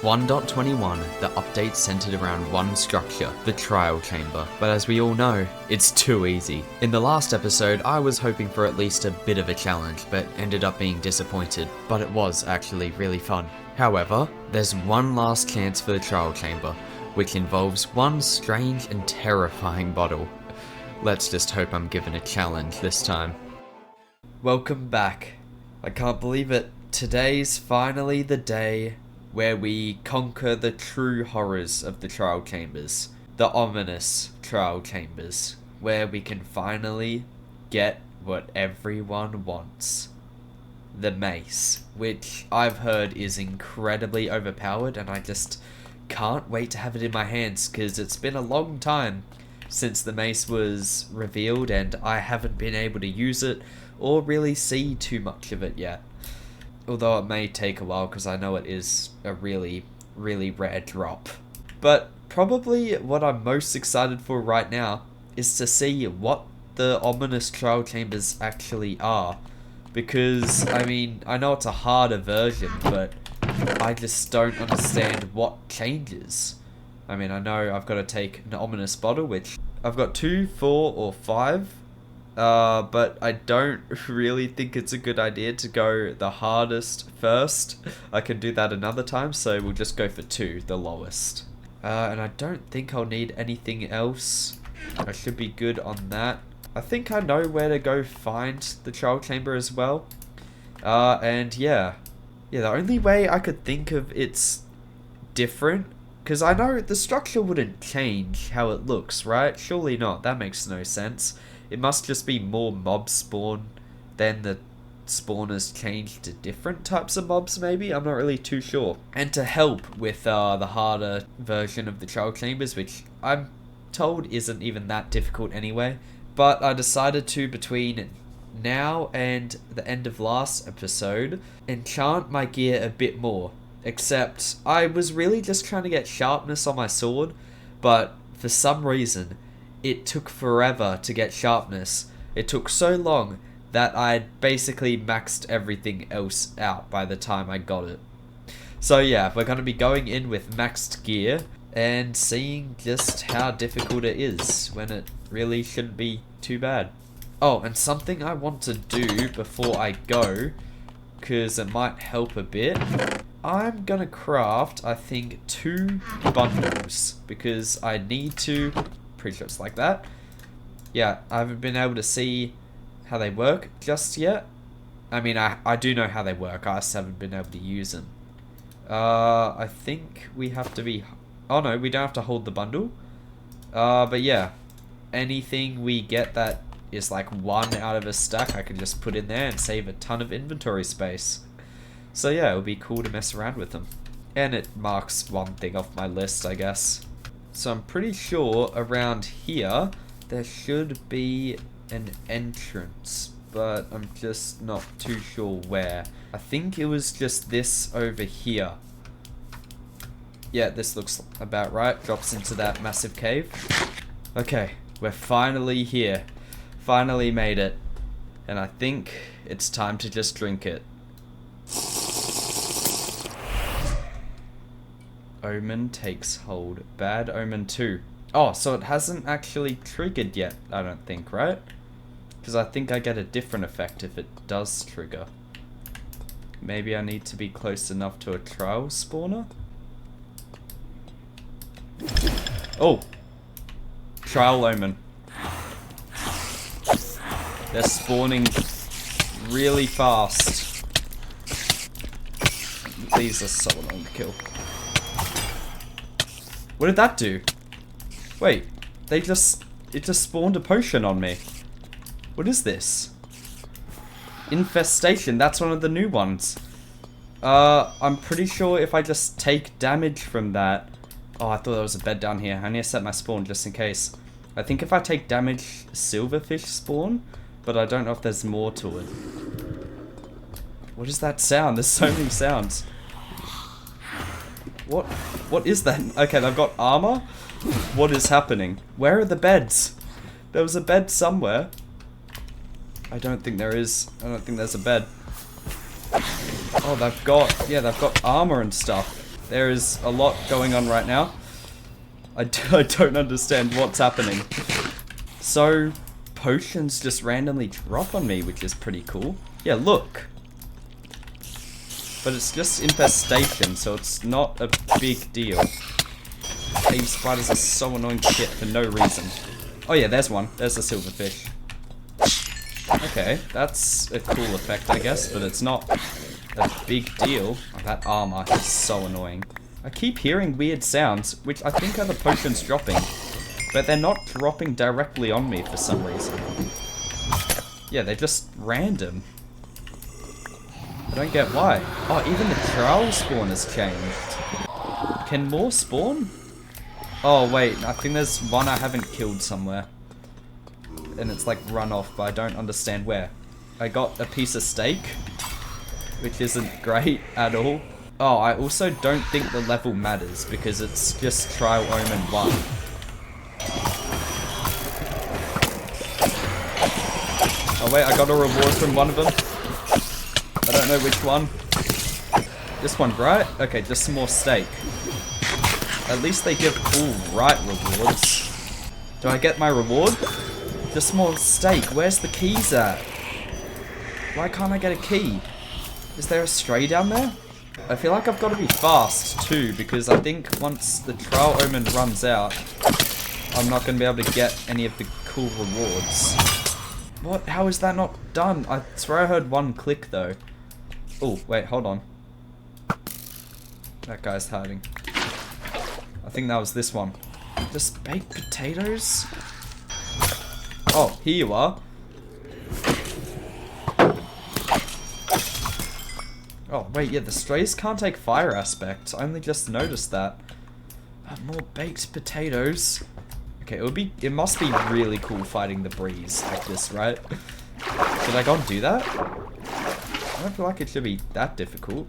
1.21, the update centered around one structure, the trial chamber, but as we all know, it's too easy. In the last episode, I was hoping for at least a bit of a challenge, but ended up being disappointed, but it was actually really fun. However, there's one last chance for the trial chamber, which involves one strange and terrifying bottle. Let's just hope I'm given a challenge this time. Welcome back. I can't believe it. Today's finally the day where we conquer the true horrors of the trial chambers. The ominous trial chambers, where we can finally get what everyone wants. The mace, which I've heard is incredibly overpowered, and I just can't wait to have it in my hands because it's been a long time since the mace was revealed and I haven't been able to use it or really see too much of it yet. Although it may take a while because I know it is a really, really rare drop. But probably what I'm most excited for right now is to see what the ominous trial chambers actually are. Because, I mean, I know it's a harder version, but I just don't understand what changes. I mean, I know I've got to take an ominous bottle, which I've got 2, 4, or 5. But I don't really think it's a good idea to go the hardest first. I can do that another time, so we'll just go for 2, the lowest. And I don't think I'll need anything else. I should be good on that. I think I know where to go find the trial chamber as well. And yeah, the only way I could think of it's different, because I know the structure wouldn't change how it looks, right? Surely not, that makes no sense. It must just be more mobs spawn, then the spawners change to different types of mobs maybe? I'm not really too sure. And to help with the harder version of the trial chambers, which I'm told isn't even that difficult anyway, but I decided to, between now and the end of last episode, enchant my gear a bit more. Except I was really just trying to get sharpness on my sword, but for some reason it took forever to get sharpness. It took so long that I'd basically maxed everything else out by the time I got it. So yeah, we're going to be going in with maxed gear and seeing just how difficult it is when it really shouldn't be too bad. Oh, and something I want to do before I go, because it might help a bit, I'm gonna craft, I think, 2 bundles, because I need to. Pretty sure it's like that. Yeah, I haven't been able to see how they work just yet. I mean, I do know how they work, I just haven't been able to use them. I think we have to be... Oh no, we don't have to hold the bundle. But yeah, anything we get that is like 1 out of a stack, I can just put in there and save a ton of inventory space. So yeah, it would be cool to mess around with them. And it marks one thing off my list, I guess. So I'm pretty sure around here there should be an entrance, but I'm just not too sure where. I think it was just this over here. Yeah, this looks about right. Drops into that massive cave. Okay, we're finally here. Finally made it. And I think it's time to just drink it. Omen takes hold. Bad Omen 2. Oh, so it hasn't actually triggered yet, I don't think, right? Because I think I get a different effect if it does trigger. Maybe I need to be close enough to a trial spawner? Oh! Trial Omen. They're spawning really fast. These are so annoying to kill. What did that do? Wait, it just spawned a potion on me. What is this? Infestation, that's one of the new ones. I'm pretty sure if I just take damage from that... Oh, I thought there was a bed down here. I need to set my spawn just in case. I think if I take damage, silverfish spawn, but I don't know if there's more to it. What is that sound? There's so many sounds. What is that? Okay, they've got armor. What is happening? Where are the beds? There was a bed somewhere. I don't think there is. I don't think there's a bed. Oh, they've got armor and stuff. There is a lot going on right now. I don't understand what's happening. So, potions just randomly drop on me, which is pretty cool. Yeah, look. But it's just infestation, so it's not a big deal. Cave spiders are so annoying shit for no reason. Oh yeah, there's one. There's the silverfish. Okay, that's a cool effect, I guess, but it's not a big deal. Oh, that armor is so annoying. I keep hearing weird sounds, which I think are the potions dropping, but they're not dropping directly on me for some reason. Yeah, they're just random. I don't get why. Oh, even the trowel spawn has changed. Can more spawn? Oh, wait, I think there's one I haven't killed somewhere. And it's like run off, but I don't understand where. I got a piece of steak, which isn't great at all. Oh, I also don't think the level matters, because it's just Trial Omen 1. Oh wait, I got a reward from one of them. I don't know which one. This one, right? Okay, just some more steak. At least they give all right rewards. Do I get my reward? Just more steak. Where's the keys at? Why can't I get a key? Is there a stray down there? I feel like I've got to be fast too, because I think once the Trial Omen runs out, I'm not going to be able to get any of the cool rewards. What? How is that not done? I swear I heard one click though. Oh, wait, hold on. That guy's hiding. I think that was this one. Just baked potatoes? Oh, here you are. Oh, wait, yeah, the strays can't take fire aspect. I only just noticed that. More baked potatoes. Okay, it must be really cool fighting the breeze like this, right? Should I go and do that? I don't feel like it should be that difficult.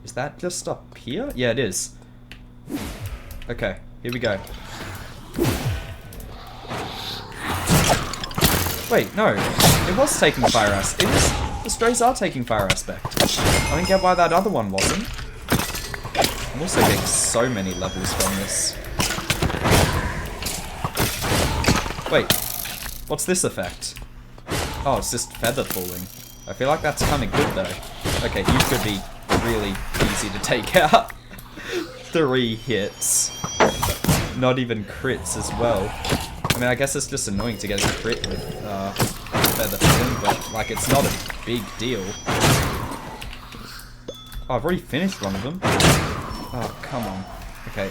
Is that just up here? Yeah, it is. Okay, here we go. Wait, no. It was taking fire aspect. The strays are taking fire aspect. I don't get why that other one wasn't. I'm also getting so many levels from this. Wait, what's this effect? Oh, it's just feather falling. I feel like that's kind of good though. Okay, you could be really easy to take out. 3 hits. Not even crits as well. I mean, I guess it's just annoying to get a crit with feather falling, but like it's not a big deal. Oh, I've already finished one of them. Oh, come on. Okay.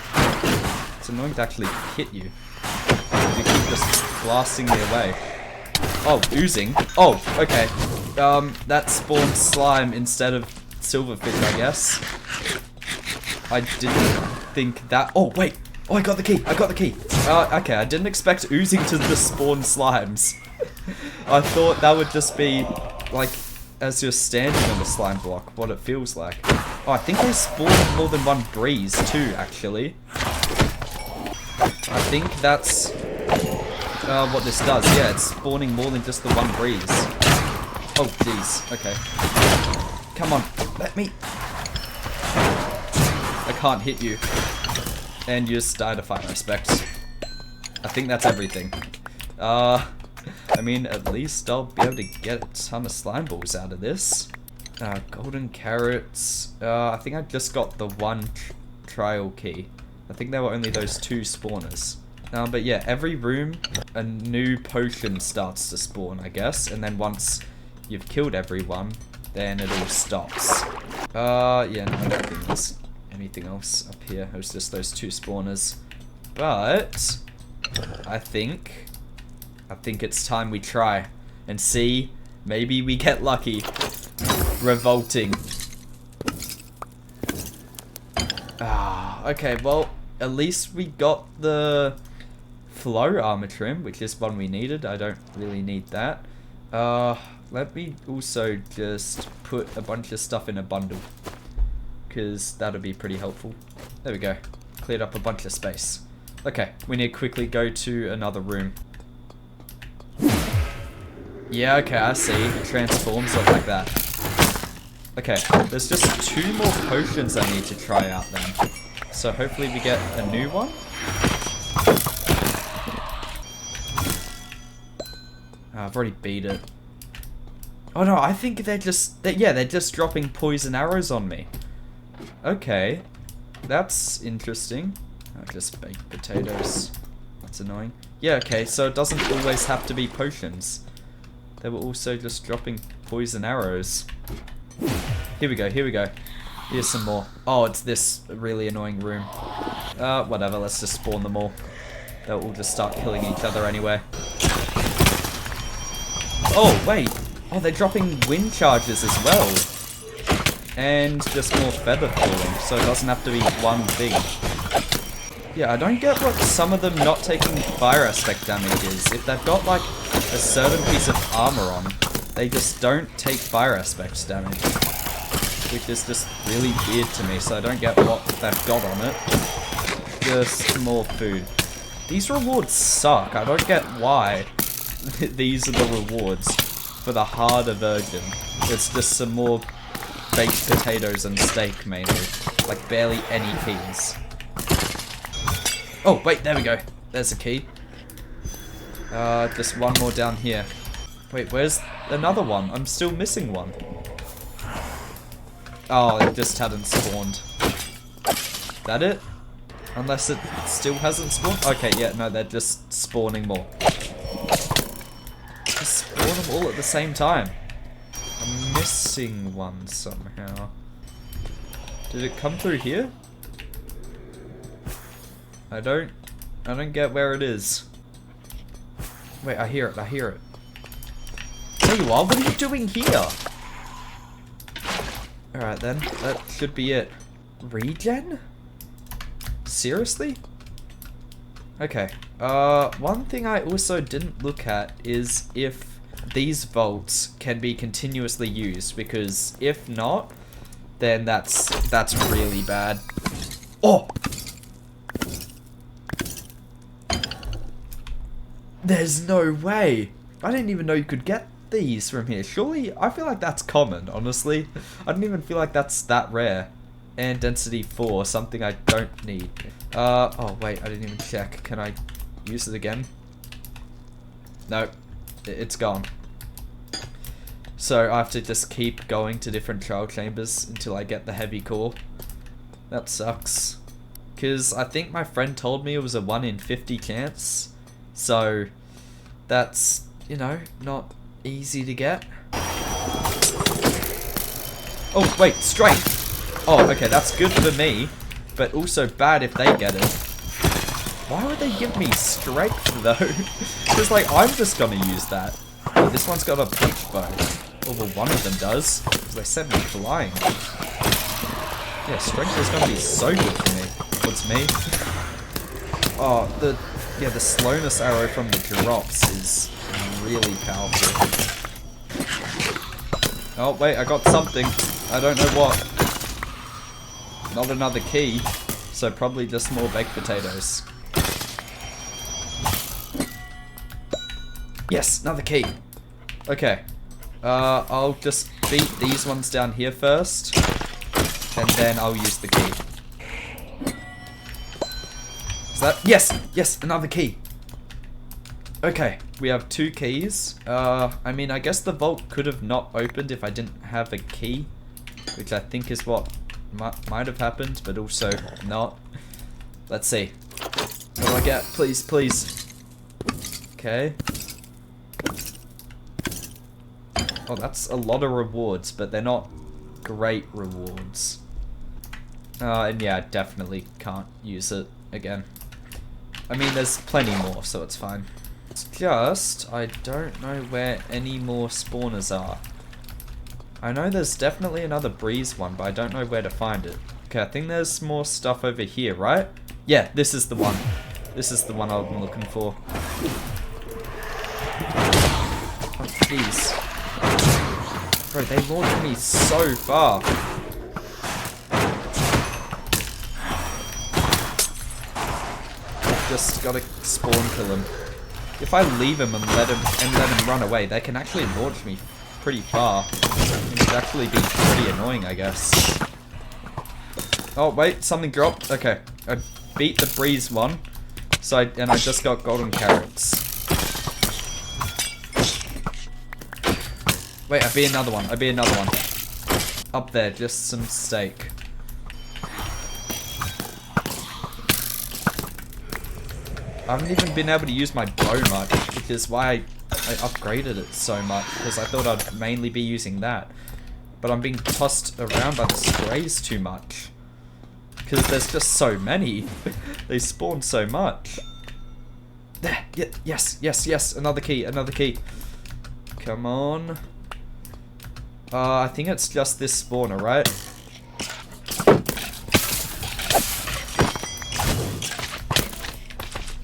It's annoying to actually hit you. You keep just blasting me away. Oh, oozing. Oh, okay. That spawned slime instead of silverfish, I guess. I didn't think that... Oh, wait. Oh, I got the key. I got the key. Okay, I didn't expect oozing to just spawn slimes. I thought that would just be, like, as you're standing on the slime block, what it feels like. Oh, I think they spawn more than one breeze, too, actually. I think that's what this does. Yeah, it's spawning more than just the one breeze. Oh, jeez. Okay. Come on. Let me... I can't hit you. And you just died of fire aspect. I think that's everything. I mean, at least I'll be able to get a ton of slime balls out of this. Golden carrots. I think I just got the one trial key. I think there were only those 2 spawners. But yeah, every room, a new potion starts to spawn, I guess. And then once you've killed everyone, then it all stops. Yeah, no, I don't think there's anything else up here. It was just those 2 spawners. But I think it's time we try and see. Maybe we get lucky. Revolting. Okay, well, at least we got the flow armor trim, which is one we needed. I don't really need that. Let me also just put a bunch of stuff in a bundle, because that'll be pretty helpful. There we go. Cleared up a bunch of space. Okay, we need to quickly go to another room. Yeah, okay, I see. It transforms, look like that. Okay, there's just 2 more potions I need to try out then. So hopefully we get a new one. Oh, I've already beat it. Oh no, I think they're just dropping poison arrows on me. Okay, that's interesting. Oh, just baked potatoes. That's annoying. Yeah, okay, so it doesn't always have to be potions. They were also just dropping poison arrows. Here we go, here we go. Here's some more. Oh, it's this really annoying room. Whatever, let's just spawn them all. They'll all just start killing each other anyway. Oh, wait. Oh, they're dropping wind charges as well. And just more feather falling, so it doesn't have to be one thing. Yeah, I don't get what some of them not taking fire aspect damage is. If they've got, like, a certain piece of armor on, they just don't take fire aspect damage. Which is just really weird to me, so I don't get what they've got on it. Just more food. These rewards suck. I don't get why these are the rewards for the harder version. It's just some more baked potatoes and steak mainly. Like barely any keys. Oh, wait, there we go. There's a key. Just one more down here. Wait, where's another one? I'm still missing one. Oh, it just hadn't spawned. That it? Unless it still hasn't spawned? Okay, yeah, no, they're just spawning more. Just spawn them all at the same time. I'm missing one somehow. Did it come through here? I don't get where it is. Wait, I hear it, I hear it. There you are, what are you doing here? Alright then, that should be it. Regen? Seriously? Okay, one thing I also didn't look at is if these vaults can be continuously used, because if not, then that's really bad. Oh! There's no way! I didn't even know you could get these from here. Surely, I feel like that's common, honestly. I don't even feel like that's that rare. And density 4, something I don't need. Oh wait, I didn't even check. Can I use it again? No, it's gone. So I have to just keep going to different trial chambers until I get the heavy core. That sucks. Because I think my friend told me it was a 1 in 50 chance. So that's, you know, not easy to get. Oh, wait, strength. Oh, okay, that's good for me, but also bad if they get it. Why would they give me strength, though? Because, like, I'm just gonna use that. Oh, this one's got a punch bow. Oh, well, one of them does, because they sent me flying. Yeah, strength is gonna be so good for me. What's me? Oh, the slowness arrow from the drops is really powerful. Oh, wait, I got something. I don't know what. Not another key, so probably just more baked potatoes. Yes, another key. Okay. I'll just beat these ones down here first, and then I'll use the key. Is that? Yes! Yes, another key. Okay, we have 2 keys. I mean, I guess the vault could have not opened if I didn't have a key, which I think is what might have happened, but also not. Let's see. What do I get? Please, please. Okay. Oh, that's a lot of rewards, but they're not great rewards. And yeah, I definitely can't use it again. I mean, there's plenty more, so it's fine. It's just, I don't know where any more spawners are. I know there's definitely another breeze one, but I don't know where to find it. Okay, I think there's more stuff over here, right? Yeah, this is the one. This is the one I'm looking for. Oh, jeez. Bro, they launched me so far. Just gotta spawn kill him. If I leave him and let him run away, they can actually launch me pretty far. It would actually be pretty annoying, I guess. Oh, wait, something dropped. Okay, I beat the breeze one. And I just got golden carrots. Wait, I beat another one. Up there, just some steak. I haven't even been able to use my bow much, which is why I upgraded it so much, because I thought I'd mainly be using that. But I'm being tossed around by the strays too much. Because there's just so many. They spawn so much. There, yes, another key. Come on. I think it's just this spawner, right?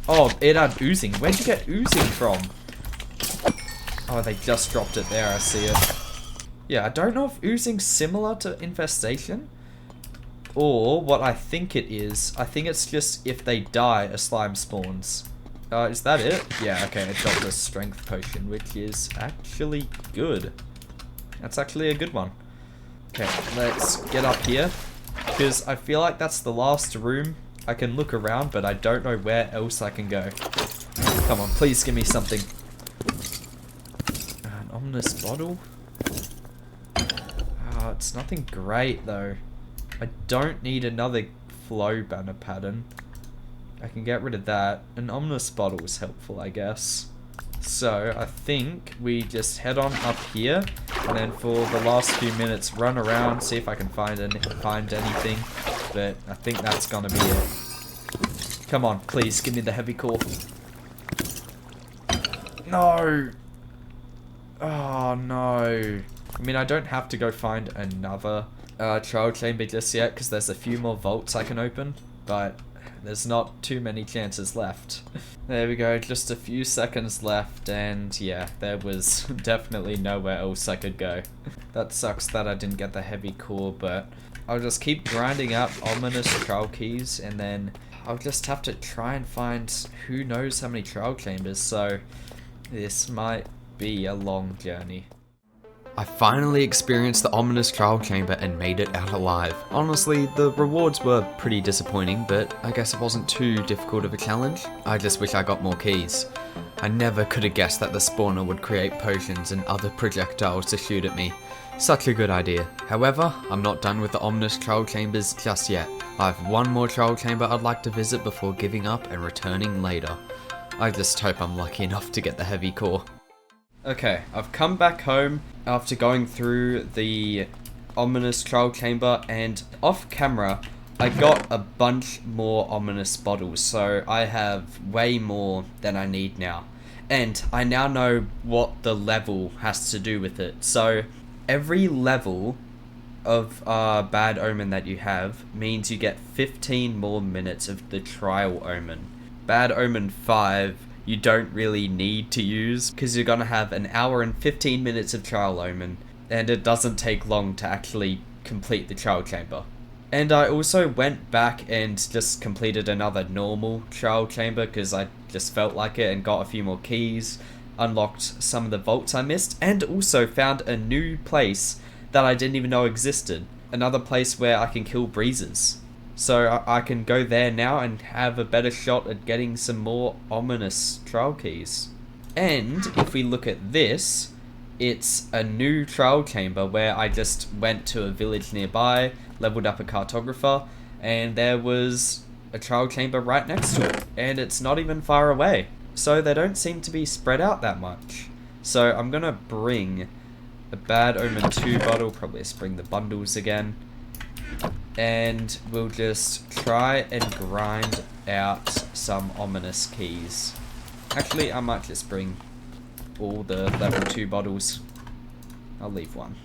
Oh, it had oozing. Where'd you get oozing from? Oh, they just dropped it there, I see it. Yeah, I don't know if oozing's similar to infestation. Or what I think it is. I think it's just if they die, a slime spawns. Is that it? Yeah, okay, it dropped a strength potion, which is actually good. That's actually a good one. Okay, let's get up here. Because I feel like that's the last room. I can look around, but I don't know where else I can go. Come on, please give me something. An ominous bottle? It's nothing great, though. I don't need another flow banner pattern. I can get rid of that. An ominous bottle is helpful, I guess. So, I think we just head on up here, and then for the last few minutes run around, see if I can find anything. But I think that's gonna be it. Come on, please, give me the heavy core. No! Oh, no. I mean, I don't have to go find another trial chamber just yet, because there's a few more vaults I can open, but there's not too many chances left. There we go, just a few seconds left, and yeah, there was definitely nowhere else I could go. That sucks that I didn't get the heavy core, but I'll just keep grinding out ominous trial keys, and then I'll just have to try and find who knows how many trial chambers, so this might be a long journey. I finally experienced the ominous trial chamber and made it out alive. Honestly, the rewards were pretty disappointing, but I guess it wasn't too difficult of a challenge. I just wish I got more keys. I never could have guessed that the spawner would create potions and other projectiles to shoot at me. Such a good idea. However, I'm not done with the ominous trial chambers just yet. I have one more trial chamber I'd like to visit before giving up and returning later. I just hope I'm lucky enough to get the heavy core. Okay, I've come back home after going through the ominous trial chamber, and off camera I got a bunch more ominous bottles, so I have way more than I need now. And I now know what the level has to do with it. So every level of bad omen that you have means you get 15 more minutes of the trial omen. Bad omen 5 you don't really need to use, because you're gonna have an hour and 15 minutes of trial omen, and it doesn't take long to actually complete the trial chamber. And I also went back and just completed another normal trial chamber, because I just felt like it, and got a few more keys, unlocked some of the vaults I missed, and also found a new place that I didn't even know existed. Another place where I can kill breezes. So I can go there now and have a better shot at getting some more ominous trial keys. And if we look at this, it's a new trial chamber where I just went to a village nearby, leveled up a cartographer, and there was a trial chamber right next to it. And it's not even far away. So they don't seem to be spread out that much. So I'm gonna bring a Bad Omen 2 bottle, probably just bring the bundles again. And we'll just try and grind out some ominous keys. Actually, I might just bring all the level 2 bottles. I'll leave one.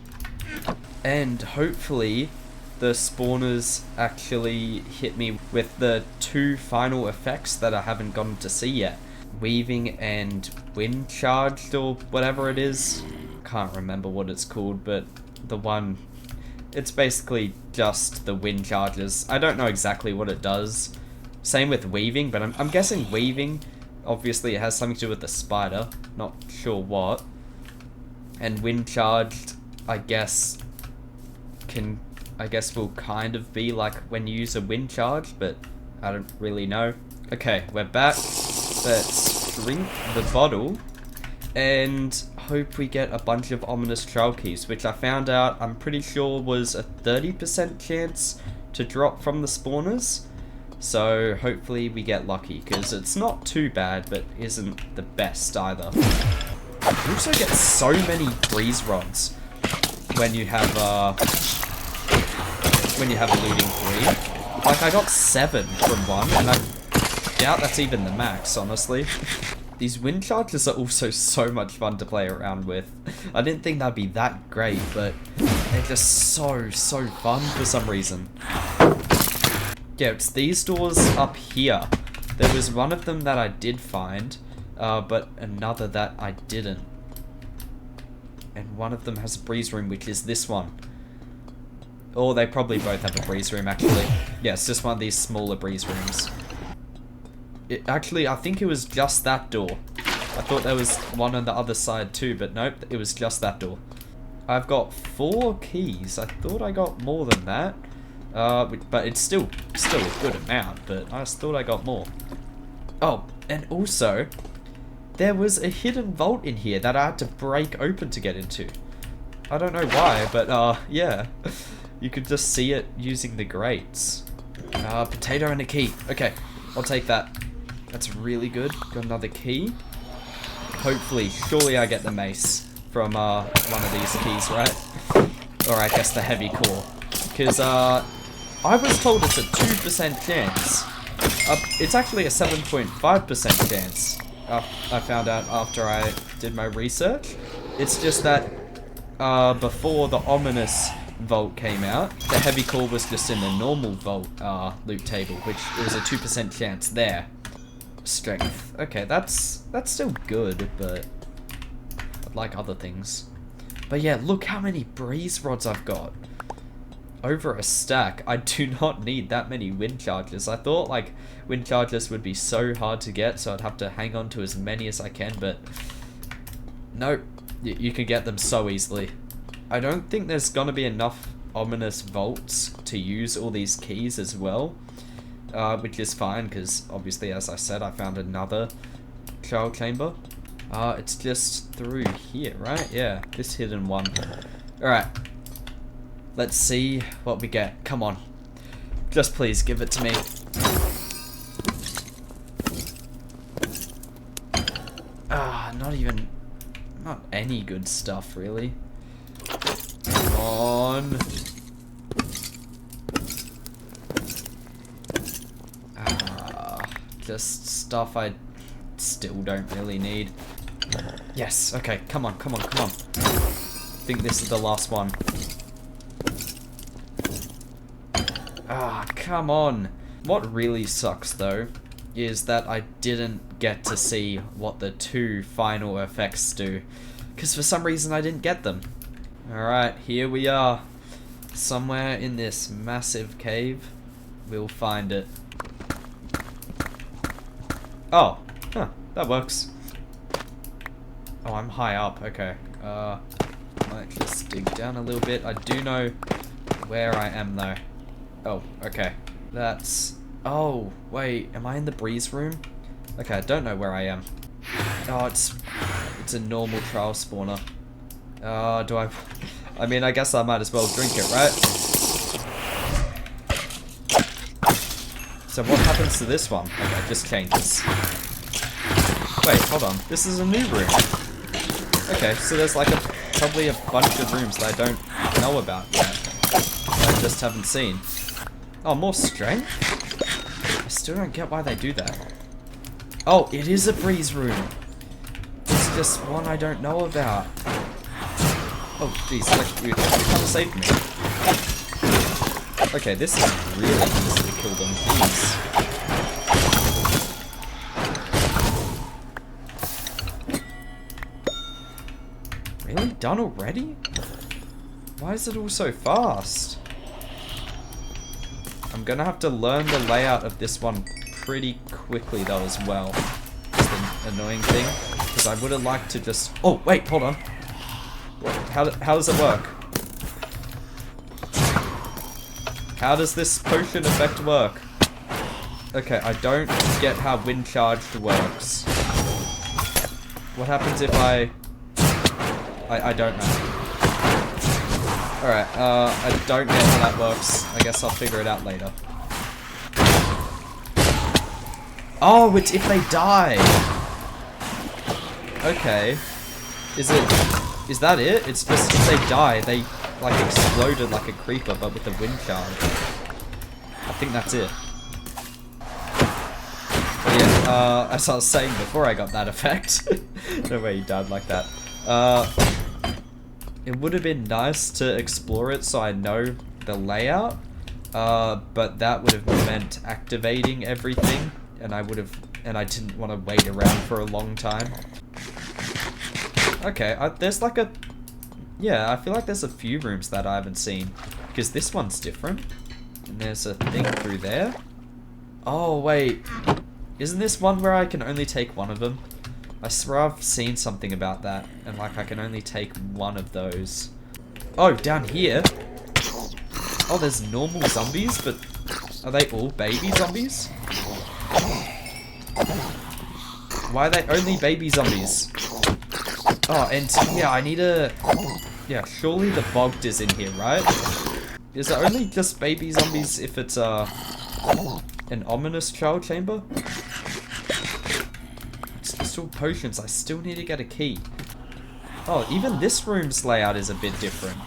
And hopefully the spawners actually hit me with the 2 final effects that I haven't gotten to see yet. Weaving and wind charged, or whatever it is. Can't remember what it's called, but the one... It's basically just the wind charges. I don't know exactly what it does. Same with weaving, but I'm guessing weaving, obviously it has something to do with the spider. Not sure what. And wind charged, I guess will kind of be like when you use a wind charge, but I don't really know. Okay, we're back. Let's drink the bottle and hope we get a bunch of ominous trail keys, which I found out I'm pretty sure was a 30% chance to drop from the spawners. So hopefully we get lucky, because it's not too bad, but isn't the best either. You also get so many breeze rods when you have a looting 3. Like, I got 7 from one, and I doubt that's even the max, honestly. These wind charges are also so much fun to play around with. I didn't think that'd be that great, but they're just so fun for some reason. Yeah, it's these doors up here. There was one of them that I did find, but another that I didn't. And one of them has a breeze room, which is this one. Or they probably both have a breeze room, actually. Yeah, it's just one of these smaller breeze rooms. Actually, I think it was just that door. I thought there was one on the other side too, but nope, it was just that door. I've got 4 keys. I thought I got more than that. But it's still a good amount, but I just thought I got more. Oh, and also, there was a hidden vault in here that I had to break open to get into. I don't know why, but yeah. You could just see it using the grates. Potato and a key. Okay, I'll take that. That's really good. Got another key. Hopefully, surely I get the mace from one of these keys, right? Or I guess the heavy core. Because I was told it's a 2% chance. It's actually a 7.5% chance. I found out after I did my research. It's just that before the ominous vault came out, the heavy core was just in the normal vault loot table, which was a 2% chance there. Strength. Okay, that's still good, but I'd like other things. But yeah, look how many breeze rods I've got. Over a stack. I do not need that many wind charges. I thought like wind charges would be so hard to get, so I'd have to hang on to as many as I can, but nope, you can get them so easily. I don't think there's gonna be enough ominous vaults to use all these keys as well, which is fine, because obviously, as I said, I found another trial chamber. It's just through here, right? Yeah, this hidden one. Alright. Let's see what we get. Come on. Just please give it to me. Not any good stuff, really. Come on. Just stuff I still don't really need. Yes, okay, come on. I think this is the last one. Come on. What really sucks, though, is that I didn't get to see what the 2 final effects do, because for some reason I didn't get them. Alright, here we are. Somewhere in this massive cave. We'll find it. Oh, huh, that works. Oh, I'm high up, okay. Might just dig down a little bit. I do know where I am, though. Oh, okay. That's... Oh, wait, am I in the breeze room? Okay, I don't know where I am. Oh, it's a normal trial spawner. Do I mean, I guess I might as well drink it, right? So what happens to this one? Okay, it just changes. Wait, hold on. This is a new room. Okay, so there's like probably a bunch of rooms that I don't know about yet. That I just haven't seen. Oh, more strength? I still don't get why they do that. Oh, it is a breeze room. It's just one I don't know about. Oh, jeez, you can't save me. Okay, this is really easy to kill them. Jeez. Really? Done already? Why is it all so fast? I'm gonna have to learn the layout of this one pretty quickly though as well. It's the annoying thing, because I would have liked to just... Oh, wait, hold on. How does it work? How does this potion effect work? Okay, I don't get how wind charged works. What happens if I don't know. Alright, I don't get how that works. I guess I'll figure it out later. Oh, it's if they die! Okay. Is that it? It's just if they die, they like exploded like a creeper, but with the wind charge. I think that's it. But yeah, as I was saying before I got that effect. No way he died like that. It would have been nice to explore it so I know the layout. But that would have meant activating everything, and I didn't want to wait around for a long time. Okay, there's like yeah, I feel like there's a few rooms that I haven't seen, because this one's different. And there's a thing through there. Oh, wait. Isn't this one where I can only take one of them? I swear I've seen something about that, and like I can only take one of those. Oh, down here. Oh, there's normal zombies, but are they all baby zombies? Why are they only baby zombies? Oh, and yeah, I need a... Yeah, surely the bogged is in here, right? Is it only just baby zombies if it's an ominous trial chamber? It's still potions, I still need to get a key. Oh, even this room's layout is a bit different.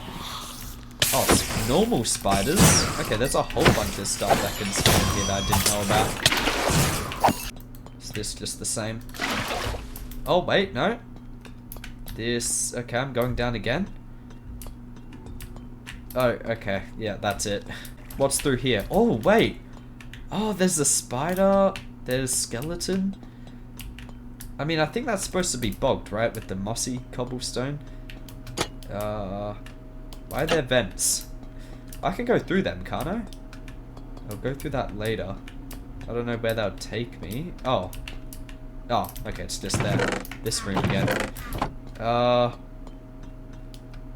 Oh, it's normal spiders. Okay, there's a whole bunch of stuff that can spawn here that I didn't know about. Is this just the same? Oh, wait, no. This... Okay, I'm going down again. Oh, okay. Yeah, that's it. What's through here? Oh, wait. Oh, there's a spider. There's skeleton. I mean, I think that's supposed to be bogged, right? With the mossy cobblestone. Why are there vents? I can go through them, can't I? I'll go through that later. I don't know where that would take me. Oh. Oh, okay, it's just there. This room again.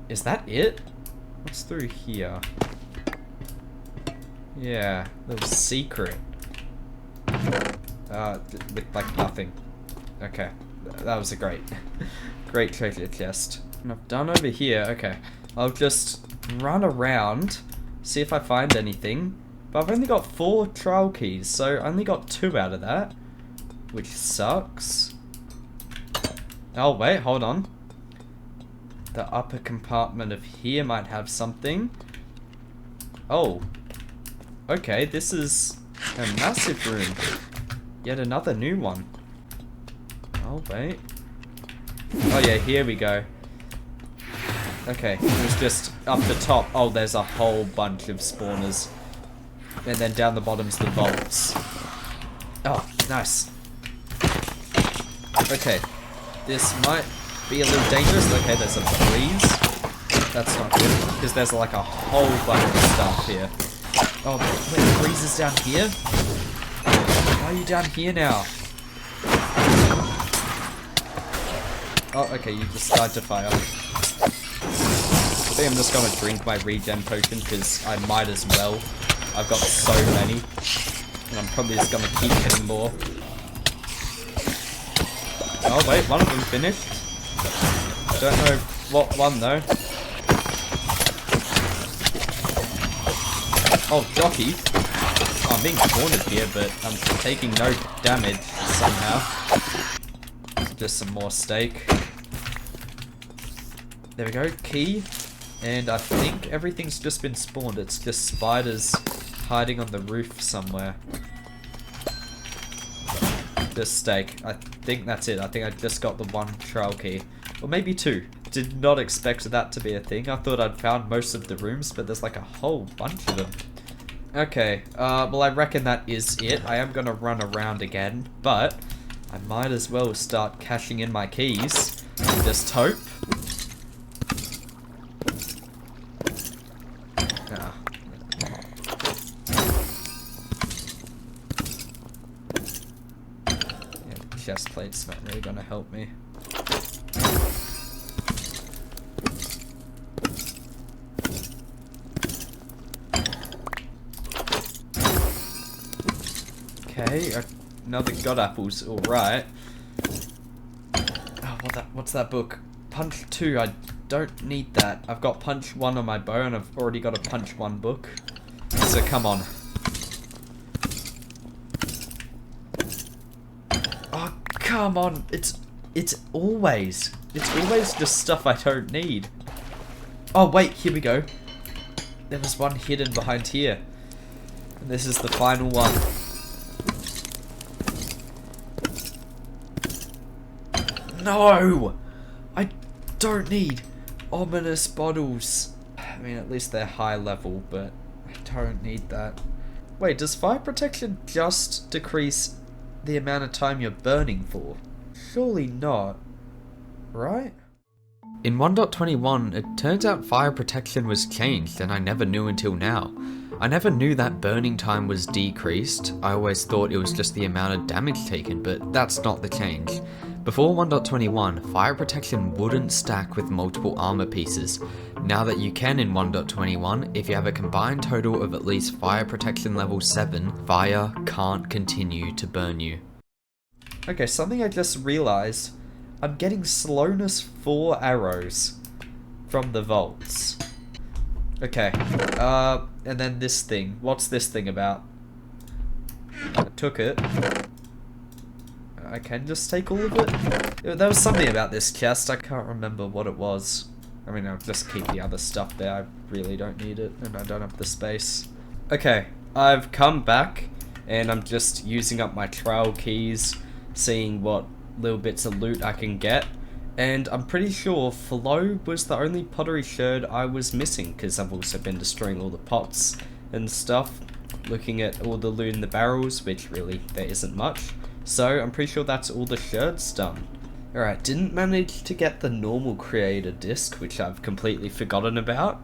Is that it? What's through here? Yeah, little secret. With like nothing. Okay, that was a great treasure chest. And I've done over here. Okay, I'll just run around, see if I find anything. But I've only got 4 trial keys, so I only got 2 out of that, which sucks. Oh wait, hold on. The upper compartment of here might have something. Oh. Okay, this is a massive room. Yet another new one. Oh, wait. Oh yeah, here we go. Okay, it was just up the top. Oh, there's a whole bunch of spawners. And then down the bottom's the vaults. Oh, nice. Okay, this might be a little dangerous. Okay, there's a breeze. That's not good, because there's like a whole bunch of stuff here. Oh, wait, the breeze is down here? Why are you down here now? Oh, okay, you just started to fire. I think I'm just gonna drink my regen potion, because I might as well. I've got so many. And I'm probably just gonna keep getting more. Oh wait, one of them finished. Don't know what one though. Oh, jockey. Oh, I'm being cornered here, but I'm taking no damage somehow. Just some more steak. There we go, key. And I think everything's just been spawned. It's just spiders hiding on the roof somewhere. Just steak. I think that's it. I think I just got the 1 trial key. Or maybe 2. Did not expect that to be a thing. I thought I'd found most of the rooms, but there's like a whole bunch of them. Okay, well I reckon that is it. I am gonna run around again, but I might as well start cashing in my keys and just hope. Chest plate's not really gonna help me. Okay, another god apple's alright. Oh, what's that book? Punch 2, I don't need that. I've got Punch 1 on my bow and I've already got a Punch 1 book. So come on. Oh, come on. It's always just stuff I don't need. Oh, wait, here we go. There was one hidden behind here. And this is the final one. No! I don't need ominous bottles. I mean, at least they're high level, but I don't need that. Wait, does fire protection just decrease the amount of time you're burning for? Surely not, right? In 1.21, it turns out fire protection was changed, and I never knew until now. I never knew that burning time was decreased. I always thought it was just the amount of damage taken, but that's not the change. Before 1.21, fire protection wouldn't stack with multiple armor pieces. Now that you can in 1.21, if you have a combined total of at least fire protection level 7, fire can't continue to burn you. Okay, something I just realized. I'm getting slowness 4 arrows from the vaults. Okay, and then this thing. What's this thing about? I took it. I can just take all of it? There was something about this chest, I can't remember what it was. I mean, I'll just keep the other stuff there, I really don't need it, and I don't have the space. Okay, I've come back, and I'm just using up my trial keys, seeing what little bits of loot I can get. And I'm pretty sure Flow was the only pottery sherd I was missing, because I've also been destroying all the pots and stuff, looking at all the loot in the barrels, which really, there isn't much. So I'm pretty sure that's all the sherds done. Alright, didn't manage to get the normal creator disc, which I've completely forgotten about.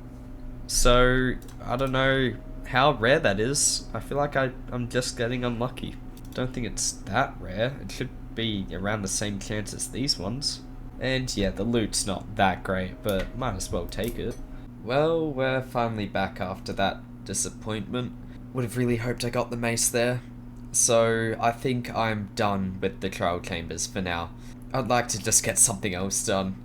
So, I don't know how rare that is. I feel like I'm just getting unlucky. Don't think it's that rare. It should be around the same chance as these ones. And yeah, the loot's not that great, but might as well take it. Well, we're finally back after that disappointment. Would have really hoped I got the mace there. So I think I'm done with the trial chambers for now. I'd like to just get something else done.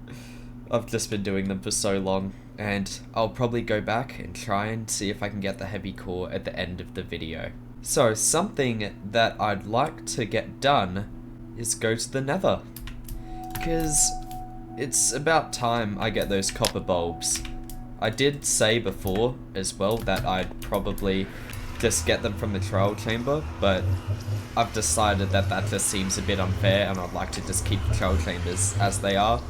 I've just been doing them for so long, and I'll probably go back and try and see if I can get the heavy core at the end of the video. So something that I'd like to get done is go to the Nether. Because it's about time I get those copper bulbs. I did say before as well that I'd probably just get them from the trial chamber, but I've decided that that just seems a bit unfair and I'd like to just keep the trial chambers as they are.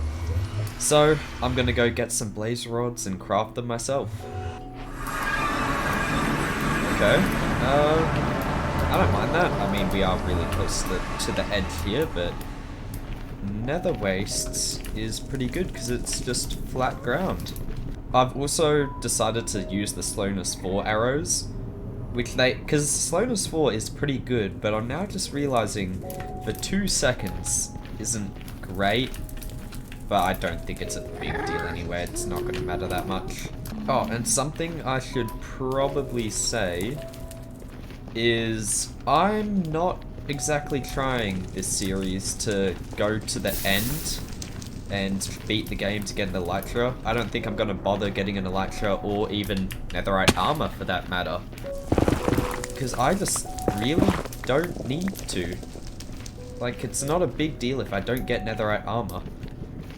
So I'm gonna go get some blaze rods and craft them myself. Okay, I don't mind that. I mean, we are really close to the edge here, but Nether Wastes is pretty good because it's just flat ground. I've also decided to use the slowness 4 arrows, because slowness 4 is pretty good, but I'm now just realizing the 2 seconds isn't great, but I don't think it's a big deal anyway, it's not going to matter that much. Oh, and something I should probably say is I'm not exactly trying this series to go to the end and beat the game to get an elytra. I don't think I'm going to bother getting an elytra or even netherite armor for that matter, because I just really don't need to. Like, it's not a big deal if I don't get netherite armor.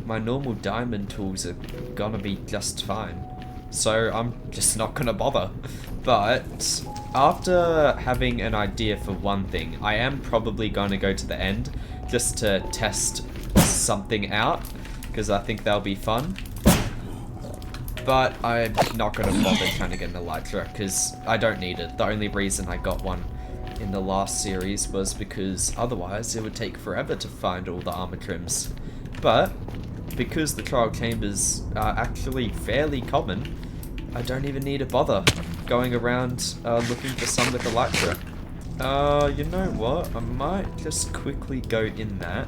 My normal diamond tools are gonna be just fine, so I'm just not gonna bother. But after having an idea for one thing, I am probably gonna go to the end just to test something out, because I think that'll be fun. But I'm not going to bother trying to get an elytra, because I don't need it. The only reason I got one in the last series was because otherwise it would take forever to find all the armor trims. But because the trial chambers are actually fairly common, I don't even need to bother going around looking for some with elytra. You know what? I might just quickly go in that,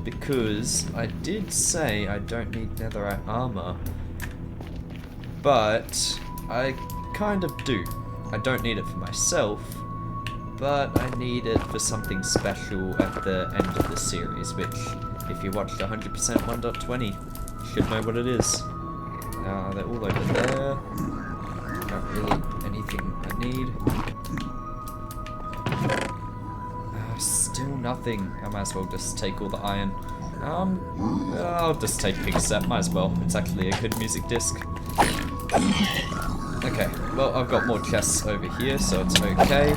because I did say I don't need netherite armor. But I kind of do. I don't need it for myself, but I need it for something special at the end of the series, which, if you watched 100% 1.20, you should know what it is. They're all over there. Not really anything I need. Still nothing. I might as well just take all the iron. I'll just take Pig Set, might as well. It's actually a good music disc. Okay, well, I've got more chests over here, so it's okay.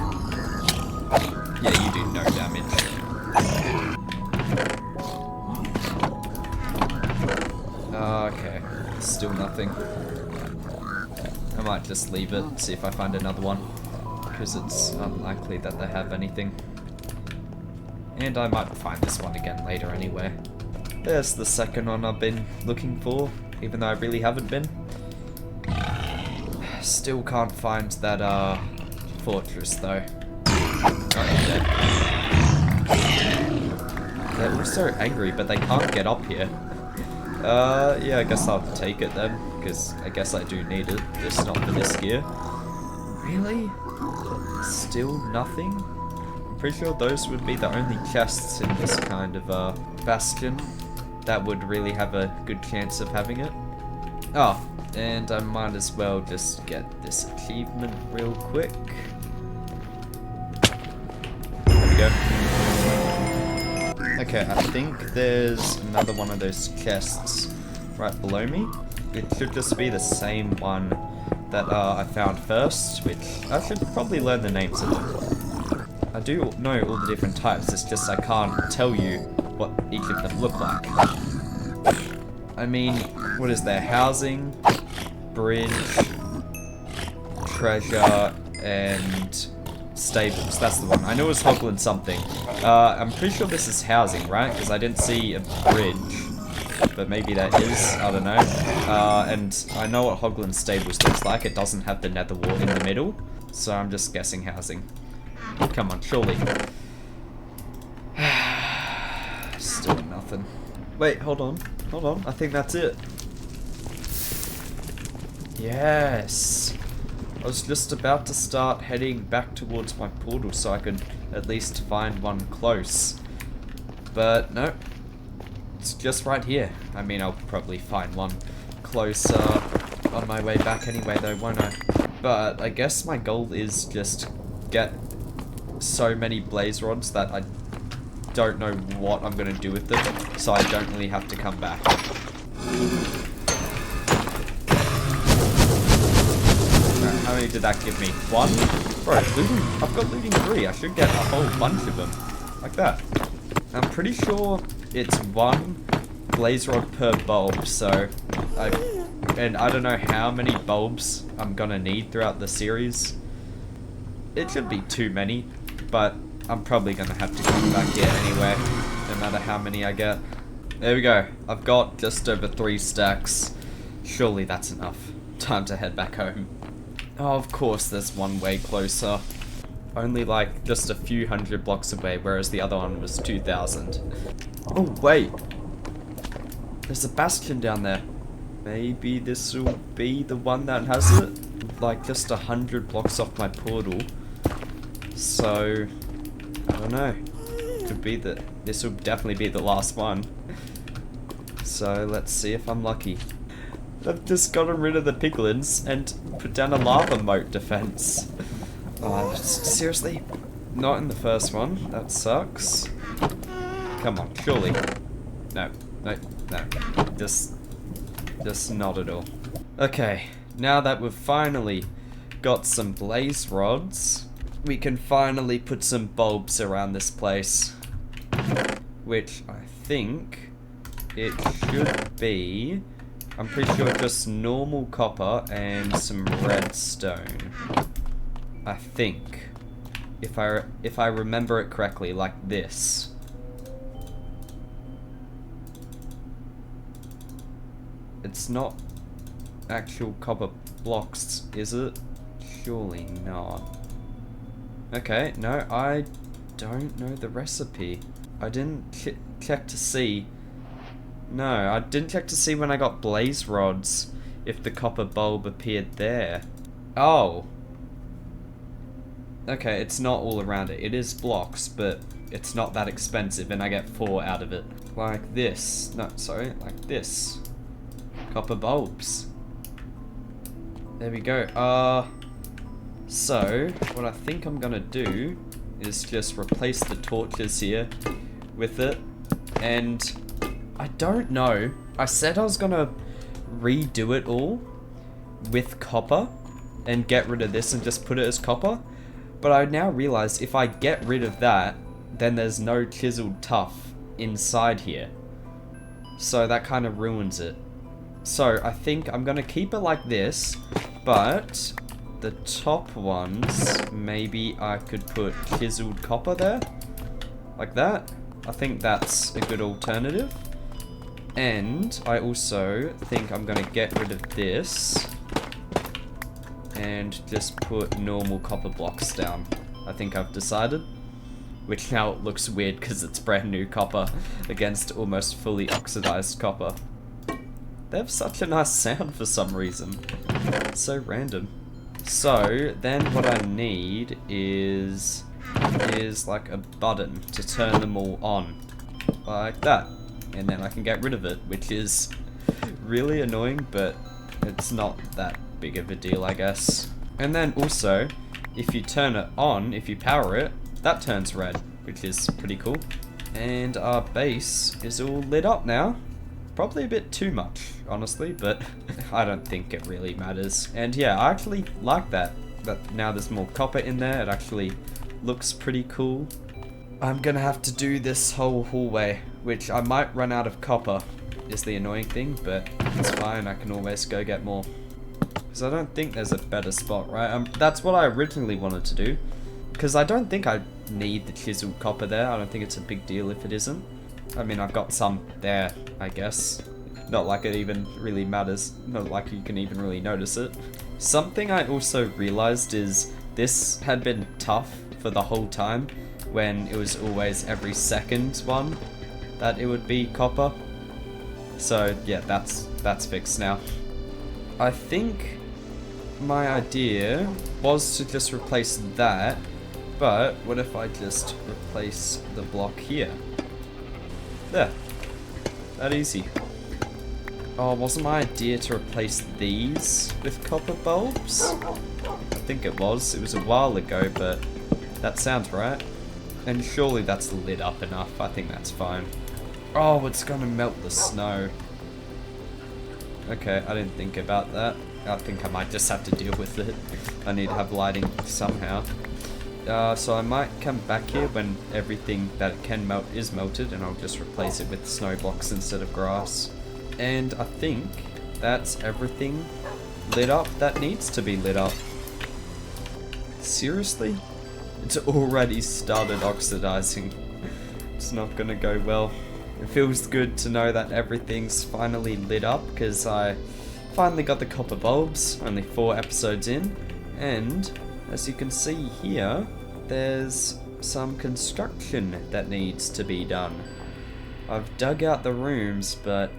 Yeah, you do no damage. Okay, still nothing. I might just leave it, see if I find another one, because it's unlikely that they have anything. And I might find this one again later anyway. There's the second one I've been looking for, even though I really haven't been. Still can't find that fortress though. They're also angry, but they can't get up here. Yeah, I guess I'll take it then, because I guess I do need it, just not for this gear. Really? Still nothing? I'm pretty sure those would be the only chests in this kind of bastion that would really have a good chance of having it. Oh, and I might as well just get this achievement real quick. There we go. Okay, I think there's another one of those chests right below me. It should just be the same one that I found first, which I should probably learn the names of them. I do know all the different types, it's just I can't tell you what each of them look like. I mean, what is there? Housing, bridge, treasure, and stables. That's the one. I knew it was Hogland something. I'm pretty sure this is housing, right? Because I didn't see a bridge. But maybe that is. I don't know. And I know what Hogland stables looks like. It doesn't have the nether wall in the middle. So I'm just guessing housing. Come on, surely. Still nothing. Wait, hold on. Hold on. I think that's it. Yes. I was just about to start heading back towards my portal so I could at least find one close. But no. It's just right here. I mean, I'll probably find one closer on my way back anyway though, won't I? But I guess my goal is just get so many blaze rods that I don't know what I'm going to do with them, so I don't really have to come back. How many did that give me? One? Bro, looting, I've got looting 3. I should get a whole bunch of them. Like that. I'm pretty sure it's 1 blaze rod per bulb, so and I don't know how many bulbs I'm gonna need throughout the series. It should be too many, but I'm probably gonna have to come back here anyway, no matter how many I get. There we go. I've got just over 3 stacks. Surely that's enough. Time to head back home. Oh, of course there's one way closer. Only like just a few hundred blocks away, whereas the other one was 2,000. Oh, wait. There's a bastion down there. Maybe this will be the one that has it? Like just 100 blocks off my portal. So, I don't know. Could be that this will definitely be the last one. So let's see if I'm lucky. I've just gotten rid of the piglins and put down a lava moat defense. Oh, seriously? Not in the first one. That sucks. Come on, surely. No, no, no. Just not at all. Okay, now that we've finally got some blaze rods, we can finally put some bulbs around this place. Which I think it should be, I'm pretty sure just normal copper and some redstone. I think. If I remember it correctly, like this. It's not actual copper blocks, is it? Surely not. Okay, no, I don't know the recipe. I didn't check to see. No, I didn't check to see when I got blaze rods if the copper bulb appeared there. Oh. Okay, it's not all around it. It is blocks, but it's not that expensive, and I get 4 out of it. Like this. No, sorry, like this. Copper bulbs. There we go. So, what I think I'm gonna do is just replace the torches here with it. And I don't know. I said I was gonna redo it all with copper and get rid of this and just put it as copper. But I now realize if I get rid of that, then there's no chiseled tuff inside here. So that kind of ruins it. So I think I'm gonna keep it like this, but the top ones, maybe I could put chiseled copper there, like that. I think that's a good alternative. And I also think I'm gonna get rid of this and just put normal copper blocks down. I think I've decided. Which now looks weird because it's brand new copper against almost fully oxidized copper. They have such a nice sound for some reason. It's so random. So then what I need is like a button to turn them all on. Like that. And then I can get rid of it, which is really annoying, but it's not that big of a deal, I guess. And then also, if you turn it on, if you power it, that turns red, which is pretty cool. And our base is all lit up now. Probably a bit too much, honestly, but I don't think it really matters. And yeah, I actually like that now there's more copper in there. It actually looks pretty cool. I'm gonna have to do this whole hallway, which I might run out of copper, is the annoying thing, but it's fine, I can always go get more. Because I don't think there's a better spot, right? That's what I originally wanted to do. Because I don't think I need the chiseled copper there. I don't think it's a big deal if it isn't. I mean, I've got some there, I guess. Not like it even really matters. Not like you can even really notice it. Something I also realized is this had been tough for the whole time when it was always every second one that it would be copper. So yeah, that's fixed now. I think my idea was to just replace that, but what if I just replace the block here? There. That easy. Oh, wasn't my idea to replace these with copper bulbs? I think it was. It was a while ago, but that sounds right. And surely that's lit up enough. I think that's fine. Oh, it's gonna melt the snow. Okay, I didn't think about that. I think I might just have to deal with it. I need to have lighting somehow. So I might come back here when everything that it can melt is melted, and I'll just replace it with snow blocks instead of grass. And I think that's everything lit up that needs to be lit up. Seriously? It's already started oxidizing. It's not gonna go well. It feels good to know that everything's finally lit up, because I finally got the copper bulbs, only 4 episodes in, and as you can see here, there's some construction that needs to be done. I've dug out the rooms, but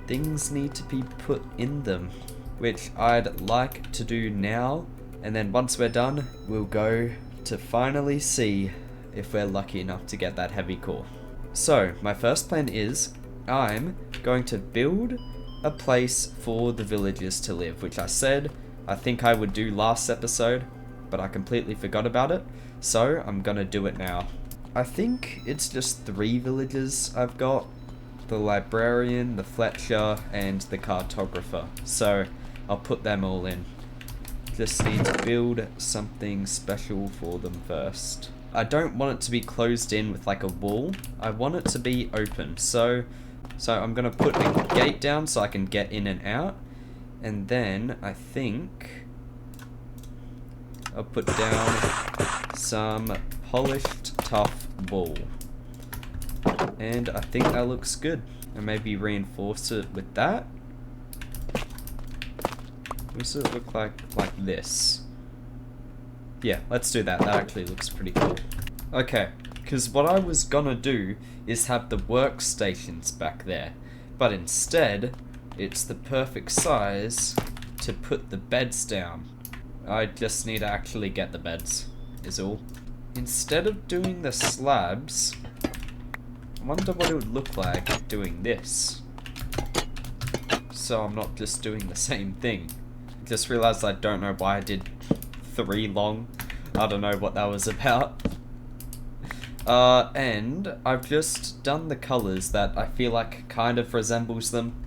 things need to be put in them, which I'd like to do now, and then once we're done, we'll go to finally see if we're lucky enough to get that heavy core. So, my first plan is, I'm going to build a place for the villagers to live, which I said I think I would do last episode, but I completely forgot about it, so I'm gonna do it now. I think it's just 3 villagers I've got. The librarian, the Fletcher, and the cartographer. So, I'll put them all in. Just need to build something special for them first. I don't want it to be closed in with like a wall. I want it to be open. So I'm gonna put a gate down so I can get in and out. And then I think I'll put down some polished tough wool. And I think that looks good. And maybe reinforce it with that. What does it look like this? Yeah, let's do that. That actually looks pretty cool. Okay, because what I was gonna do is have the workstations back there. But instead, it's the perfect size to put the beds down. I just need to actually get the beds. is all. Instead of doing the slabs, I wonder what it would look like doing this. So I'm not just doing the same thing. Just realized I don't know why I did 3 long. I don't know what that was about. And I've just done the colours that I feel like kind of resembles them.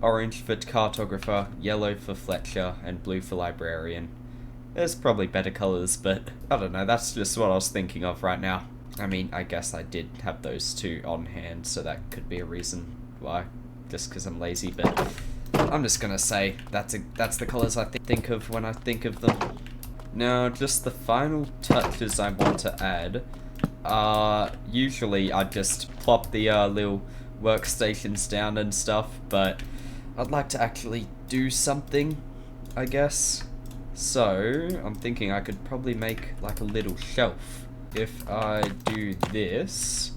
Orange for cartographer, yellow for Fletcher, and blue for librarian. There's probably better colours, but I don't know, that's just what I was thinking of right now. I mean, I guess I did have those 2 on hand, so that could be a reason why. Just because I'm lazy, but I'm just gonna say that's the colours I think of when I think of them. Now, just the final touches I want to add. Usually I just plop the little workstations down and stuff, but I'd like to actually do something, I guess. So, I'm thinking I could probably make like a little shelf. If I do this,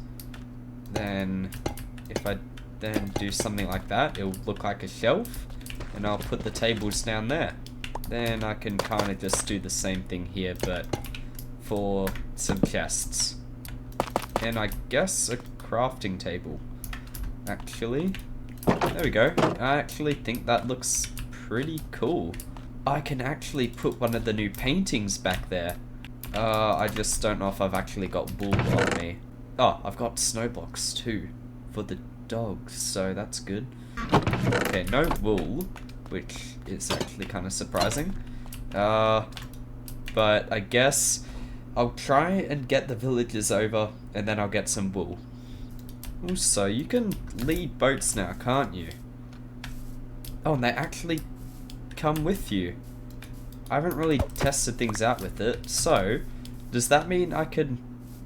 then if I then do something like that, it'll look like a shelf, and I'll put the tables down there. Then I can kind of just do the same thing here, but for some chests. And I guess a crafting table, actually. There we go. I actually think that looks pretty cool. I can actually put one of the new paintings back there. I just don't know if I've actually got wool on me. Oh, I've got snow blocks too for the dogs, so that's good. Okay, no wool, which is actually kind of surprising. But I guess I'll try and get the villagers over, and then I'll get some wool. Also, you can lead boats now, can't you? Oh, and they actually come with you. I haven't really tested things out with it, so does that mean I can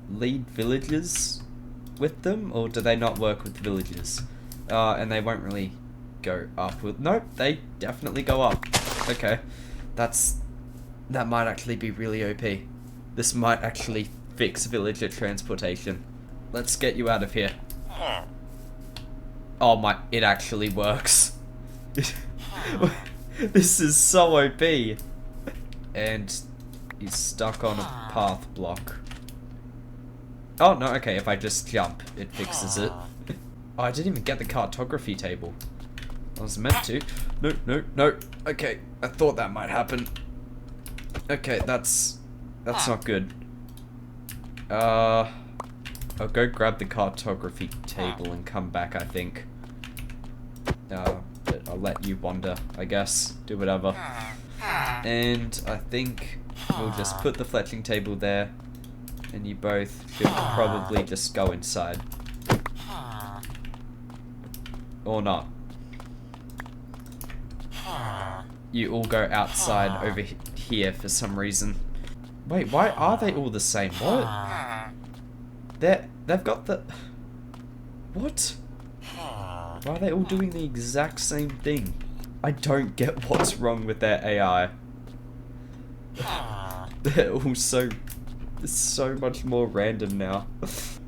lead villagers with them, or do they not work with villagers? And they won't really go up with... Nope, they definitely go up. Okay, that might actually be really OP. This might actually fix villager transportation. Let's get you out of here. Oh my, it actually works. This is so OP. And he's stuck on a path block. Oh no, okay, if I just jump, it fixes it. Oh, I didn't even get the cartography table. I was meant to. No, no, no. Okay, I thought that might happen. Okay, that's not good. I'll go grab the cartography table and come back, I think. But I'll let you wander, I guess. Do whatever. And I think we'll just put the fletching table there, and you both should probably just go inside. Or not. You all go outside over here for some reason. Wait, why are they all the same? What? They've got the... What? Why are they all doing the exact same thing? I don't get what's wrong with their AI. They're all so much more random now.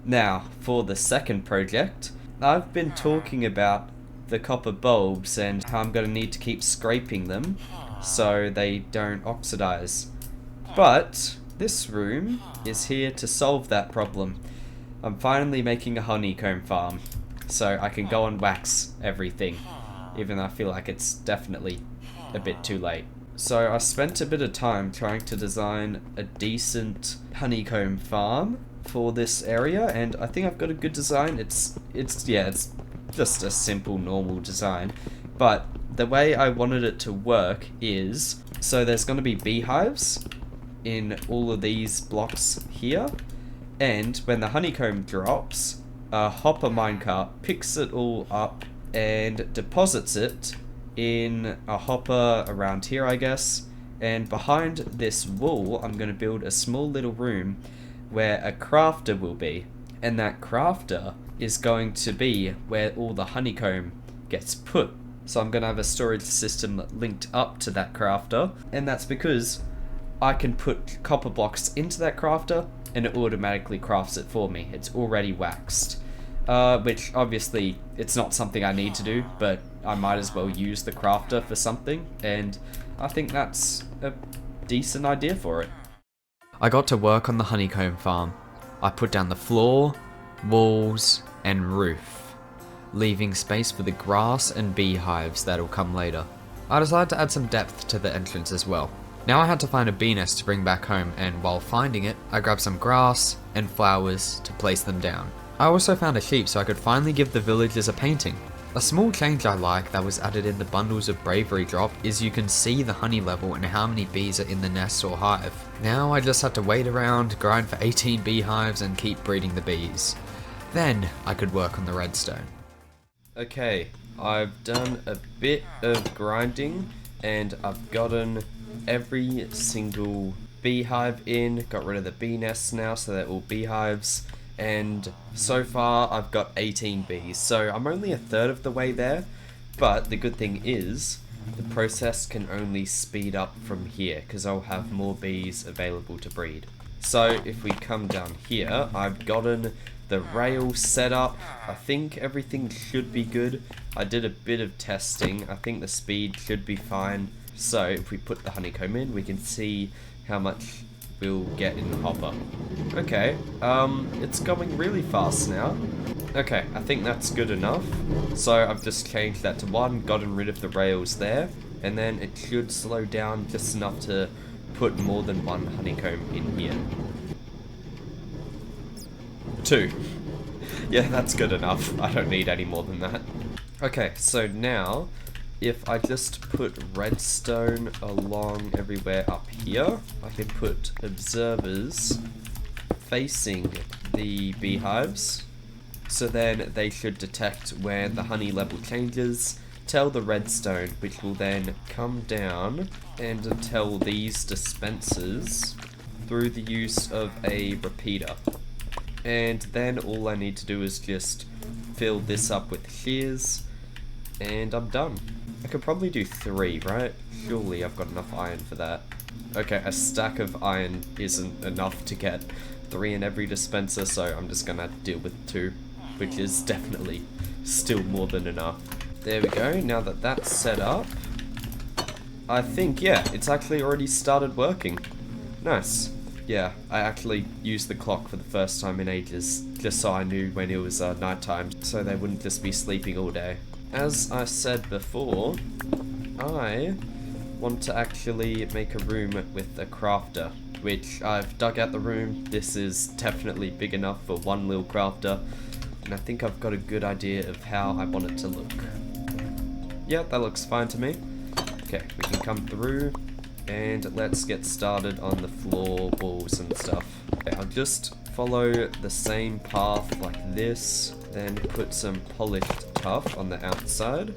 Now, for the second project, I've been talking about the copper bulbs and how I'm going to need to keep scraping them so they don't oxidize. But this room is here to solve that problem. I'm finally making a honeycomb farm, so I can go and wax everything, even though I feel like it's definitely a bit too late. So I spent a bit of time trying to design a decent honeycomb farm for this area, and I think I've got a good design. It's just a simple normal design, but the way I wanted it to work is, so there's going to be beehives in all of these blocks here, and when the honeycomb drops, a hopper minecart picks it all up and deposits it in a hopper around here, I guess. And behind this wall, I'm going to build a small little room where a crafter will be. And that crafter is going to be where all the honeycomb gets put. So I'm going to have a storage system linked up to that crafter. And that's because I can put copper blocks into that crafter and it automatically crafts it for me. It's already waxed. Which obviously it's not something I need to do, but I might as well use the crafter for something, and I think that's a decent idea for it. I got to work on the honeycomb farm. I put down the floor, walls, and roof, leaving space for the grass and beehives that'll come later. I decided to add some depth to the entrance as well. Now I had to find a bee nest to bring back home, and while finding it, I grabbed some grass and flowers to place them down. I also found a sheep so I could finally give the villagers a painting. A small change I like that was added in the Bundles of Bravery drop is you can see the honey level and how many bees are in the nest or hive. Now I just had to wait around, grind for 18 beehives and keep breeding the bees. Then I could work on the redstone. Okay, I've done a bit of grinding and I've gotten every single beehive in, got rid of the bee nests now so they're all beehives, and so far I've got 18 bees, so I'm only a third of the way there, but the good thing is the process can only speed up from here because I'll have more bees available to breed. So if we come down here, I've gotten the rail set up. I think everything should be good. I did a bit of testing. I think the speed should be fine. So if we put the honeycomb in, we can see how much we'll get in the hopper. Okay, it's going really fast now. Okay, I think that's good enough. So I've just changed that to 1, gotten rid of the rails there, and then it should slow down just enough to put more than 1 honeycomb in here. 2. Yeah, that's good enough. I don't need any more than that. Okay, so now, if I just put redstone along everywhere up here, I can put observers facing the beehives, so then they should detect where the honey level changes, tell the redstone, which will then come down and tell these dispensers through the use of a repeater. And then all I need to do is just fill this up with shears, and I'm done. I could probably do 3, right? Surely I've got enough iron for that. Okay, a stack of iron isn't enough to get 3 in every dispenser, so I'm just gonna deal with 2, which is definitely still more than enough. There we go, now that that's set up, I think, yeah, it's actually already started working. Nice. Yeah, I actually used the clock for the first time in ages, just so I knew when it was nighttime, so they wouldn't just be sleeping all day. As I said before, I want to actually make a room with a crafter, which I've dug out the room. This is definitely big enough for 1 little crafter, and I think I've got a good idea of how I want it to look. Yeah, that looks fine to me. Okay, we can come through, and let's get started on the floor, walls and stuff. Okay, I'll just follow the same path like this, then put some polished tuff on the outside.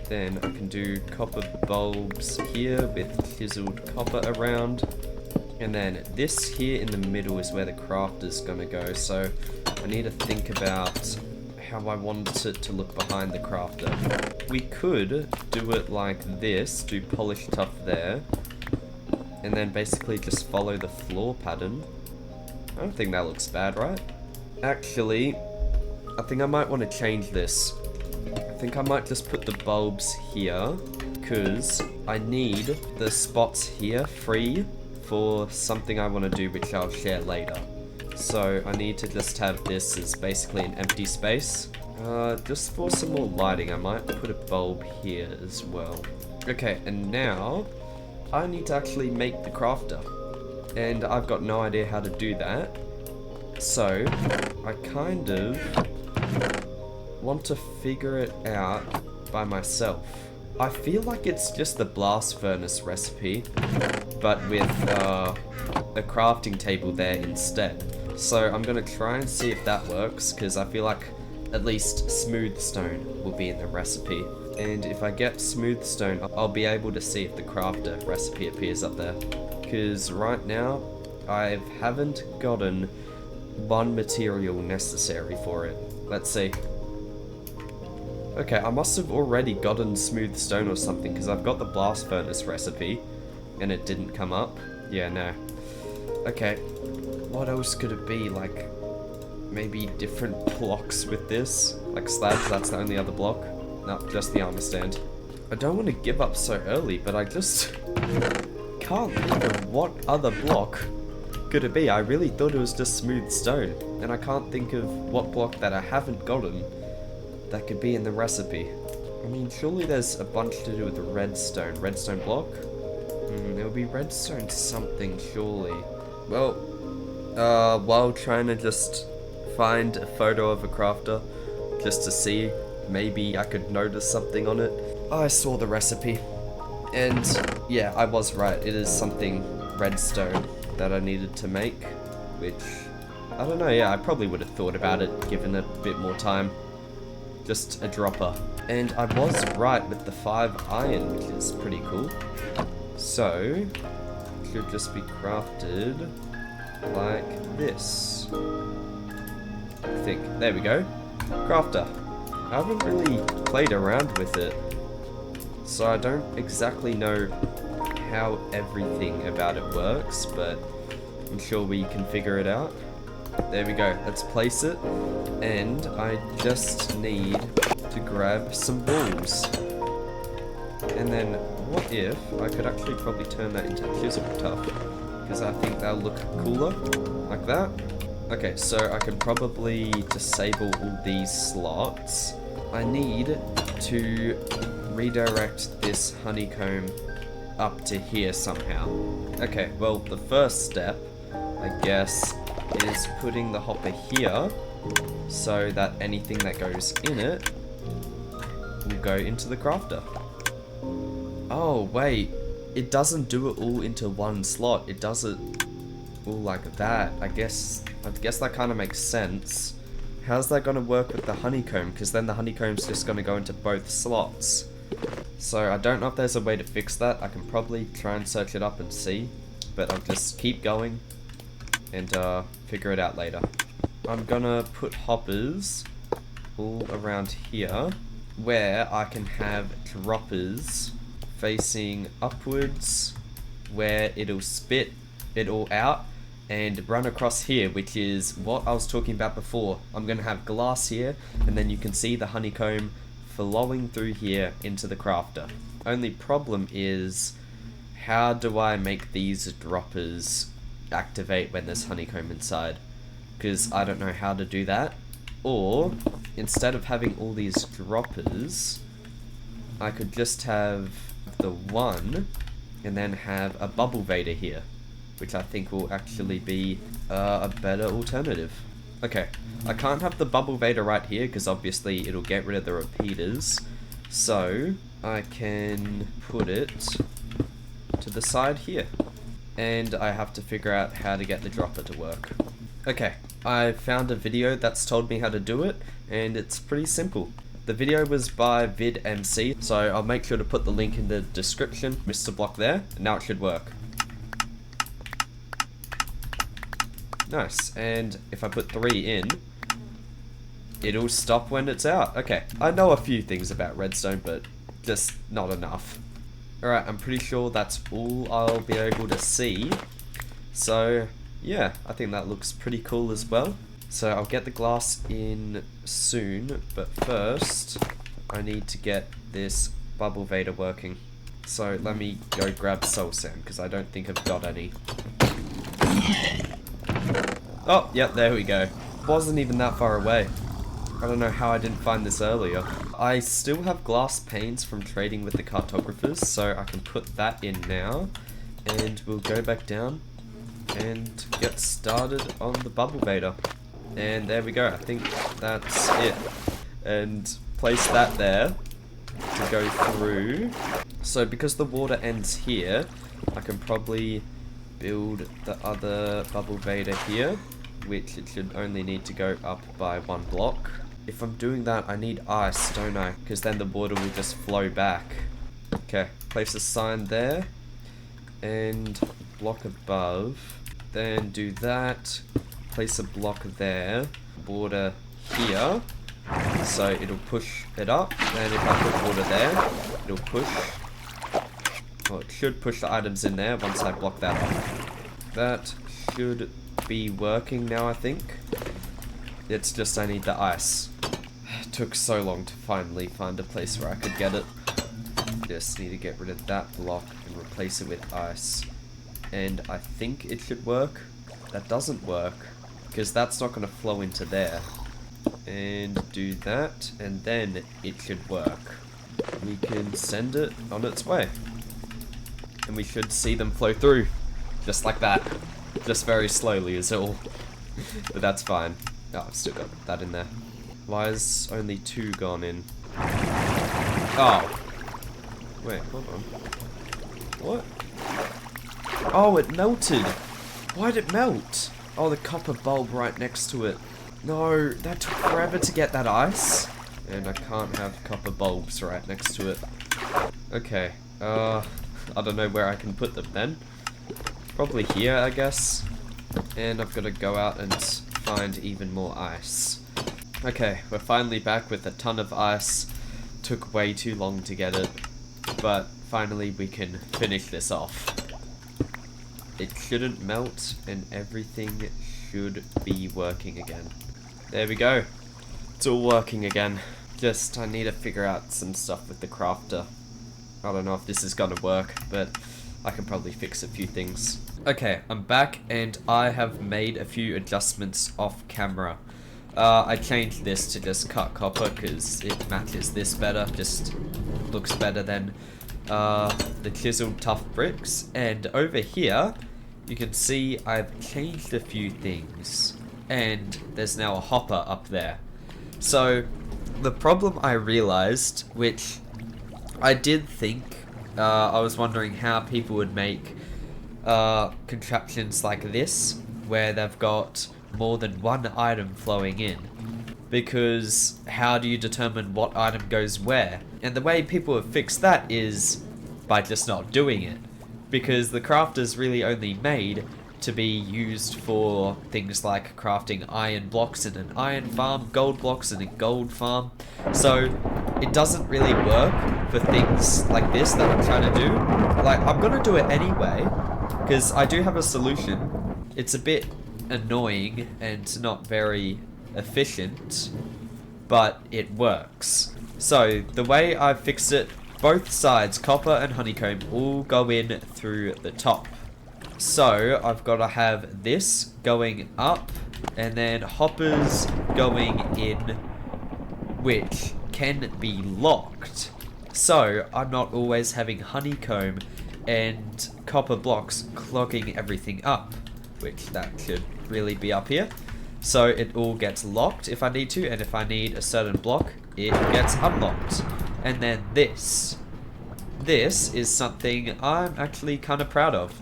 Then I can do copper bulbs here with chiseled copper around. And then this here in the middle is where the crafter's gonna go, so I need to think about how I want it to look behind the crafter. We could do it like this, do polished tuff there, and then basically just follow the floor pattern. I don't think that looks bad, right? Actually, I think I might want to change this. I think I might just put the bulbs here, because I need the spots here free for something I want to do, which I'll share later. So I need to just have this as basically an empty space. Just for some more lighting, I might put a bulb here as well. Okay, and now I need to actually make the crafter, and I've got no idea how to do that, so I kind of want to figure it out by myself. I feel like it's just the blast furnace recipe, but with a crafting table there instead. So I'm gonna try and see if that works, because I feel like at least smooth stone will be in the recipe. And if I get smooth stone, I'll be able to see if the crafter recipe appears up there. Because right now, I haven't gotten 1 material necessary for it. Let's see. Okay, I must have already gotten smooth stone or something, because I've got the blast furnace recipe, and it didn't come up. Yeah, no. Okay, what else could it be? Like, maybe different blocks with this? Like slabs, that's the only other block? No, just the armor stand. I don't want to give up so early, but I just can't think of what other block could it be? I really thought it was just smooth stone, and I can't think of what block that I haven't gotten that could be in the recipe. I mean, surely there's a bunch to do with the redstone. Redstone block? It'll be redstone something, surely. Well, while trying to just find a photo of a crafter, just to see, maybe I could notice something on it, I saw the recipe. And yeah, I was right. It is something redstone that I needed to make, which, I don't know, yeah, I probably would have thought about it, given it a bit more time. Just a dropper. And I was right with the 5 iron, which is pretty cool. So, it should just be crafted like this. I think. There we go. Crafter. I haven't really played around with it, so I don't exactly know how everything about it works, but I'm sure we can figure it out. There we go. Let's place it, and I just need to grab some balls. And then, what if I could actually probably turn that into chisel tuff, because I think that'll look cooler, like that. Okay, so I can probably disable all these slots. I need to redirect this honeycomb up to here somehow. Okay, well, the first step, I guess, is putting the hopper here so that anything that goes in it will go into the crafter. Oh, wait, it doesn't do it all into one slot. It does it all like that. I guess that kind of makes sense. How's that going to work with the honeycomb? Because then the honeycomb's just going to go into both slots. So I don't know if there's a way to fix that. I can probably try and search it up and see, but I'll just keep going and figure it out later. I'm gonna put hoppers all around here where I can have droppers facing upwards, where it'll spit it all out and run across here, which is what I was talking about before. I'm gonna have glass here, and then you can see the honeycomb flowing through here into the crafter. Only problem is, how do I make these droppers activate when there's honeycomb inside? Because I don't know how to do that. Or, instead of having all these droppers, I could just have the one, and then have a bubble vader here, which I think will actually be a better alternative. Okay, I can't have the bubble vader right here, because obviously it'll get rid of the repeaters, so I can put it to the side here. And I have to figure out how to get the dropper to work. Okay, I found a video that's told me how to do it, and it's pretty simple. The video was by VidMC, so I'll make sure to put the link in the description. Mr. Block there, and now it should work. Nice, and if I put 3 in, it'll stop when it's out. Okay, I know a few things about redstone, but just not enough. Alright, I'm pretty sure that's all I'll be able to see. So, yeah, I think that looks pretty cool as well. So I'll get the glass in soon, but first I need to get this bubble vader working. So let me go grab soul sand, because I don't think I've got any. Oh, yep, there we go. Wasn't even that far away. I don't know how I didn't find this earlier. I still have glass panes from trading with the cartographers, so I can put that in now. And we'll go back down and get started on the bubble vader. And there we go, I think that's it. And place that there to go through. So because the water ends here, I can probably build the other bubble vader here, which it should only need to go up by 1 block. If I'm doing that, I need ice, don't I? Because then the water will just flow back. Okay, place a sign there, and block above. Then do that, place a block there, water here, so it'll push it up, and if I put water there, it'll push, well, it should push the items in there once I block that off. That should be working now, I think. It's just I need the ice. It took so long to finally find a place where I could get it. Just need to get rid of that block and replace it with ice. And I think it should work. that doesn't work, because that's not going to flow into there. And do that, and then it should work. We can send it on its way. And we should see them flow through. Just like that. Just very slowly is all. But that's fine. Oh, I've still got that in there. Why is only 2 gone in? Oh. Wait, hold on. What? Oh, it melted. Why'd it melt? Oh, the copper bulb right next to it. No, that took forever to get that ice. And I can't have copper bulbs right next to it. Okay, I don't know where I can put them then. Probably here, I guess. And I've got to go out and find even more ice. Okay, we're finally back with a ton of ice. Took way too long to get it. But finally we can finish this off. It shouldn't melt and everything should be working again. There we go. It's all working again. Just, I need to figure out some stuff with the crafter. I don't know if this is gonna work, but I can probably fix a few things. Okay, I'm back and I have made a few adjustments off camera. I changed this to just cut copper because it matches this better, just looks better than the chiseled tough bricks. And over here, you can see I've changed a few things. And there's now a hopper up there. So, the problem I realized, which I did think, I was wondering how people would make contraptions like this, where they've got more than one item flowing in. Because how do you determine what item goes where? And the way people have fixed that is by just not doing it. Because the crafter's really only made to be used for things like crafting iron blocks in an iron farm, gold blocks in a gold farm. So it doesn't really work for things like this that I'm trying to do. Like, I'm gonna do it anyway, because I do have a solution. It's a bit annoying and not very efficient, but it works. So the way I've fixed it, both sides, copper and honeycomb, all go in through the top. So I've got to have this going up and then hoppers going in, which can be locked. So I'm not always having honeycomb and copper blocks clogging everything up, which that should really be up here. So it all gets locked if I need to, and if I need a certain block, it gets unlocked. And then this is something I'm actually kind of proud of,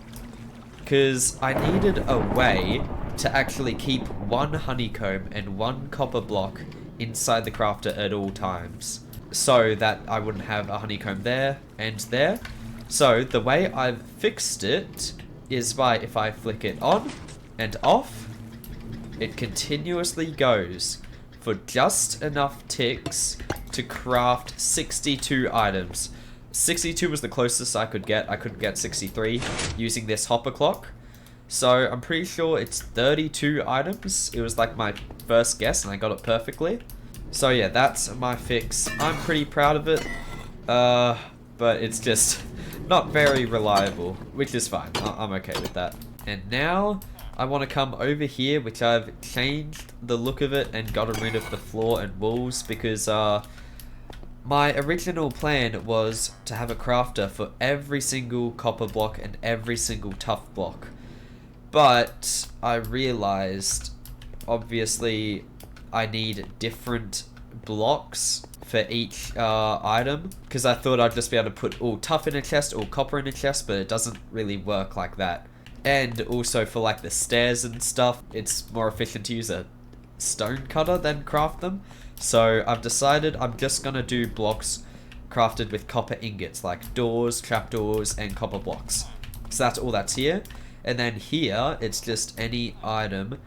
because I needed a way to actually keep one honeycomb and one copper block inside the crafter at all times, so that I wouldn't have a honeycomb there and there. So the way I've fixed it is by, if I flick it on and off, it continuously goes for just enough ticks to craft 62 items. 62 was the closest I could get. I couldn't get 63 using this hopper clock. So I'm pretty sure it's 32 items. It was like my first guess and I got it perfectly. So yeah, that's my fix. I'm pretty proud of it. But it's just not very reliable, which is fine. I'm okay with that. And now I want to come over here, which I've changed the look of it and gotten rid of the floor and walls, because my original plan was to have a crafter for every single copper block and every single tough block. But I realized, obviously, I need different blocks for each item, because I thought I'd just be able to put all tough in a chest, all copper in a chest, but it doesn't really work like that. And also for like the stairs and stuff, it's more efficient to use a stone cutter than craft them. So I've decided I'm just gonna do blocks crafted with copper ingots, like doors, trapdoors, and copper blocks. So that's all that's here. And then here, it's just any item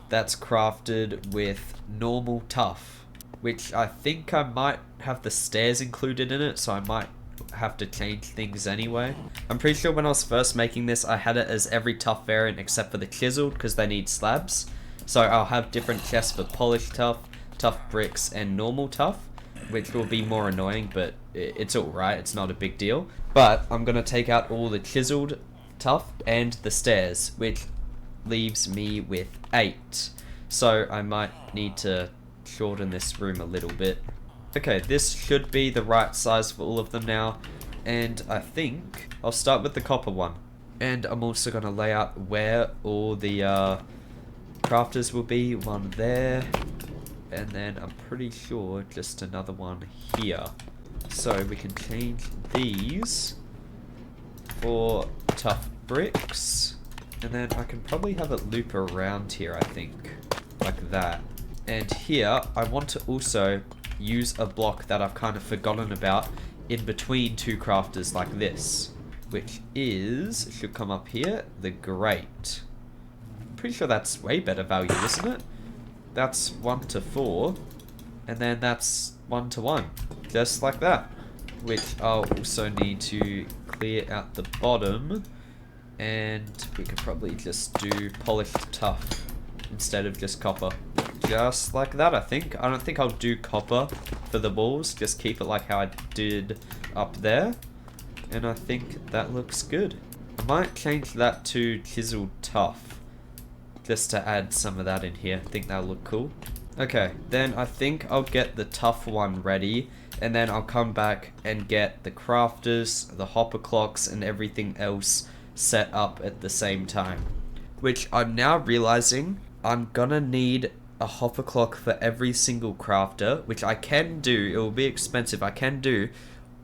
that's crafted with normal tough, which I think I might have the stairs included in it, so I might have to change things anyway. I'm pretty sure when I was first making this, I had it as every tough variant except for the chiseled, because they need slabs. So I'll have different chests for polished tough, tough bricks, and normal tough, which will be more annoying, but it's alright, it's not a big deal. But I'm gonna take out all the chiseled tough and the stairs, which leaves me with 8. So I might need to shorten this room a little bit. Okay, this should be the right size for all of them now. And I think I'll start with the copper one. And I'm also going to lay out where all the crafters will be. One there. And then I'm pretty sure just another one here. So we can change these for tough bricks. And then I can probably have it loop around here, I think. Like that. And here, I want to also use a block that I've kind of forgotten about in between two crafters like this. Which is, should come up here, the grate. I'm pretty sure that's way better value, isn't it? That's 1 to 4. And then that's 1 to 1. Just like that. Which I'll also need to clear out the bottom. And we could probably just do polished tough instead of just copper. Just like that, I think. I don't think I'll do copper for the walls. Just keep it like how I did up there. And I think that looks good. I might change that to chiseled tough. Just to add some of that in here. I think that'll look cool. Okay, then I think I'll get the tough one ready. And then I'll come back and get the crafters, the hopper clocks, and everything else set up at the same time. Which I'm now realizing I'm gonna need a hopper clock for every single crafter, which I can do. It will be expensive, I can do.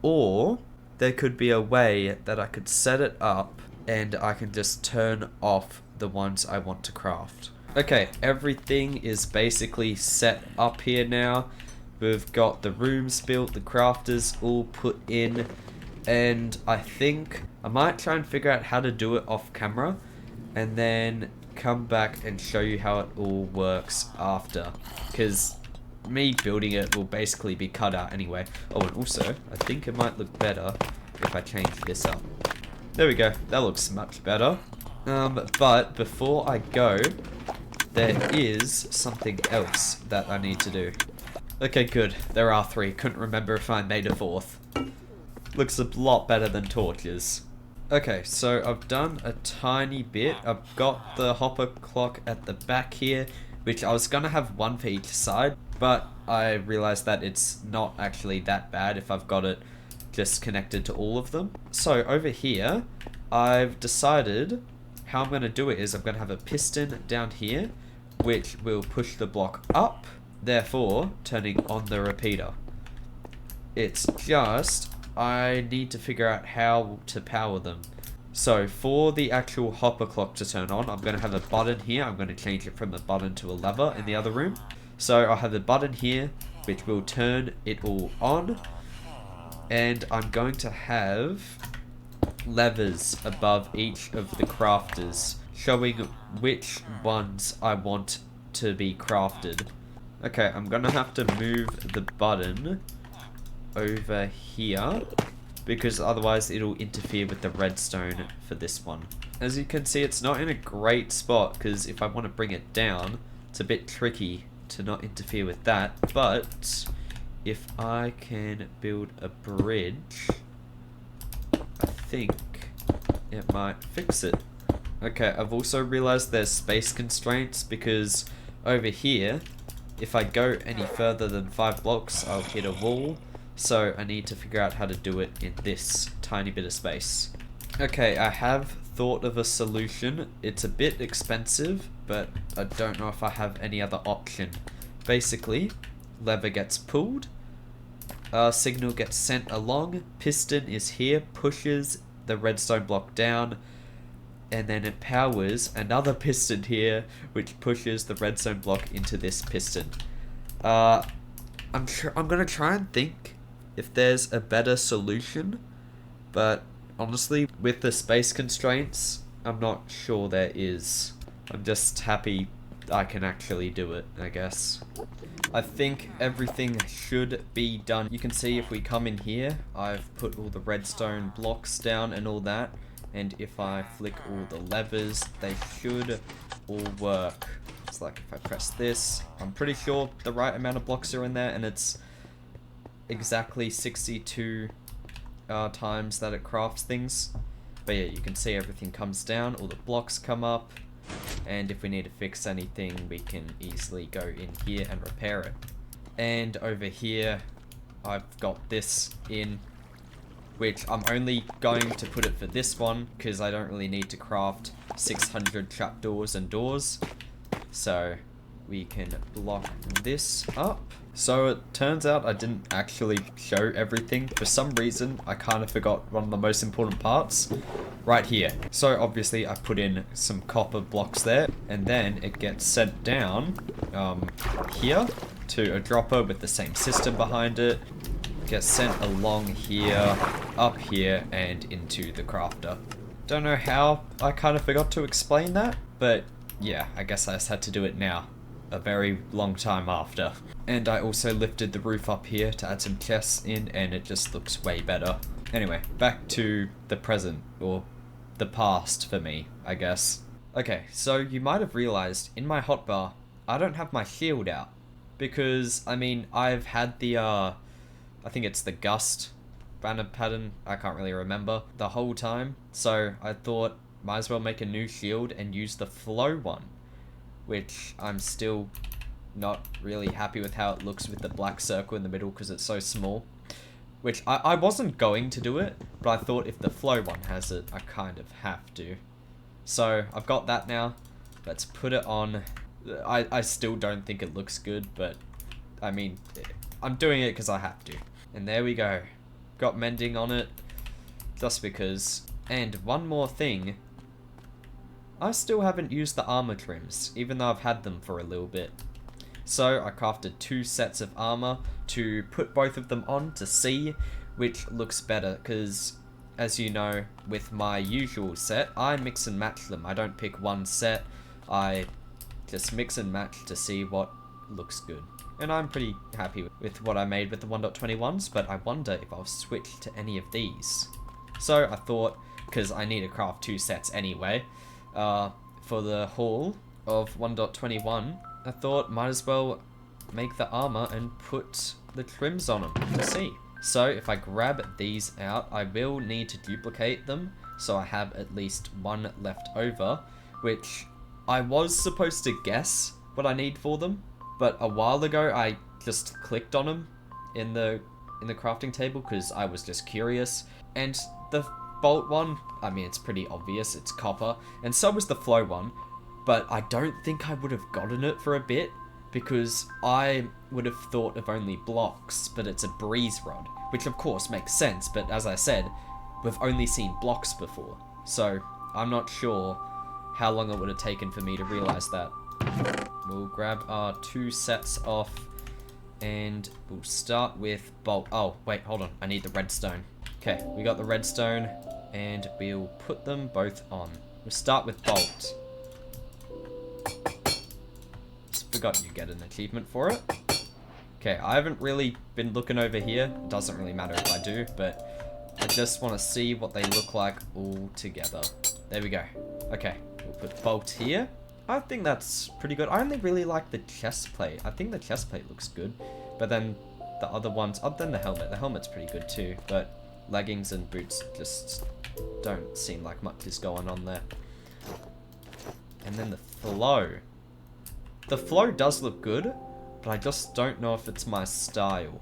Or there could be a way that I could set it up and I can just turn off the ones I want to craft. Okay, everything is basically set up here now. We've got the rooms built, the crafters all put in, and I think I might try and figure out how to do it off camera and then come back and show you how it all works after, because me building it will basically be cut out anyway. Oh, and also I think it might look better if I change this up. There we go, that looks much better. But before I go, there is something else that I need to do. Okay, good, there are 3. Couldn't remember if I made a 4th. Looks a lot better than torches. Okay, so I've done a tiny bit. I've got the hopper clock at the back here, which I was gonna have one for each side, but I realized that it's not actually that bad if I've got it just connected to all of them. So over here, I've decided how I'm gonna do it is I'm gonna have a piston down here, which will push the block up, therefore turning on the repeater. It's just I need to figure out how to power them. So for the actual hopper clock to turn on, I'm going to have a button here. I'm going to change it from a button to a lever in the other room. So I'll have a button here which will turn it all on. And I'm going to have levers above each of the crafters showing which ones I want to be crafted. Okay, I'm going to have to move the button over here because otherwise it'll interfere with the redstone for this one. As you can see, it's not in a great spot because if I want to bring it down, it's a bit tricky to not interfere with that. But if I can build a bridge, I think it might fix it. Okay, I've also realized there's space constraints because over here, if I go any further than 5 blocks, I'll hit a wall. So I need to figure out how to do it in this tiny bit of space. Okay, I have thought of a solution. It's a bit expensive, but I don't know if I have any other option. Basically, lever gets pulled, signal gets sent along, piston is here, pushes the redstone block down, and then it powers another piston here, which pushes the redstone block into this piston. I'm gonna try and think if there's a better solution, but honestly, with the space constraints, I'm not sure there is. I'm just happy I can actually do it, I guess. I think everything should be done. You can see if we come in here, I've put all the redstone blocks down and all that, and if I flick all the levers, they should all work. It's like if I press this, I'm pretty sure the right amount of blocks are in there, and it's exactly 62 times that it crafts things. But yeah, you can see everything comes down, all the blocks come up, And if we need to fix anything, we can easily go in here and repair it. And over here, I've got this in, which I'm only going to put it for this one because I don't really need to craft 600 trapdoors and doors. So we can block this up. So it turns out I didn't actually show everything. For some reason, I kind of forgot one of the most important parts right here. So obviously I put in some copper blocks there, and then it gets sent down here to a dropper with the same system behind it. Gets sent along here, up here, and into the crafter. Don't know how I kind of forgot to explain that, but yeah, I guess I just had to do it now, a very long time after. And I also lifted the roof up here to add some chests in, and it just looks way better. Anyway, back to the present, or the past for me, I guess. Okay, so you might have realized in my hotbar, I don't have my shield out. Because, I mean, I've had the, I think it's the Gust banner pattern, I can't really remember, the whole time. So I thought, might as well make a new shield and use the flow one, which I'm still not really happy with how it looks with the black circle in the middle because it's so small. Which I wasn't going to do it, but I thought if the flow one has it, I kind of have to. So I've got that now. Let's put it on. I still don't think it looks good, but I mean, I'm doing it because I have to. And there we go. Got mending on it, just because. And one more thing. I still haven't used the armor trims, even though I've had them for a little bit. So I crafted 2 sets of armor to put both of them on to see which looks better, because as you know, with my usual set, I mix and match them. I don't pick one set, I just mix and match to see what looks good. And I'm pretty happy with what I made with the 1.21s, but I wonder if I'll switch to any of these. So I thought, because I need to craft 2 sets anyway, for the haul of 1.21, I thought might as well make the armor and put the trims on them to see. So if I grab these out, I will need to duplicate them, so I have at least one left over, which I was supposed to guess what I need for them, but a while ago I just clicked on them in the crafting table because I was just curious. And the bolt one, I mean, it's pretty obvious, it's copper, and so was the flow one, but I don't think I would have gotten it for a bit because I would have thought of only blocks, but it's a breeze rod, which of course makes sense, but as I said, we've only seen blocks before, so I'm not sure how long it would have taken for me to realize that. We'll grab our 2 sets off, and we'll start with bolt. Oh, wait, hold on, I need the redstone. Okay, we got the redstone, and we'll put them both on. We'll start with bolt. Just forgot you get an achievement for it. Okay, I haven't really been looking over here. It doesn't really matter if I do, but I just want to see what they look like all together. There we go. Okay, we'll put bolt here. I think that's pretty good. I only really like the chest plate. I think the chest plate looks good, but then the other ones, other than the helmet's pretty good too, but leggings and boots just don't seem like much is going on there. And then the flow. The flow does look good, but I just don't know if it's my style.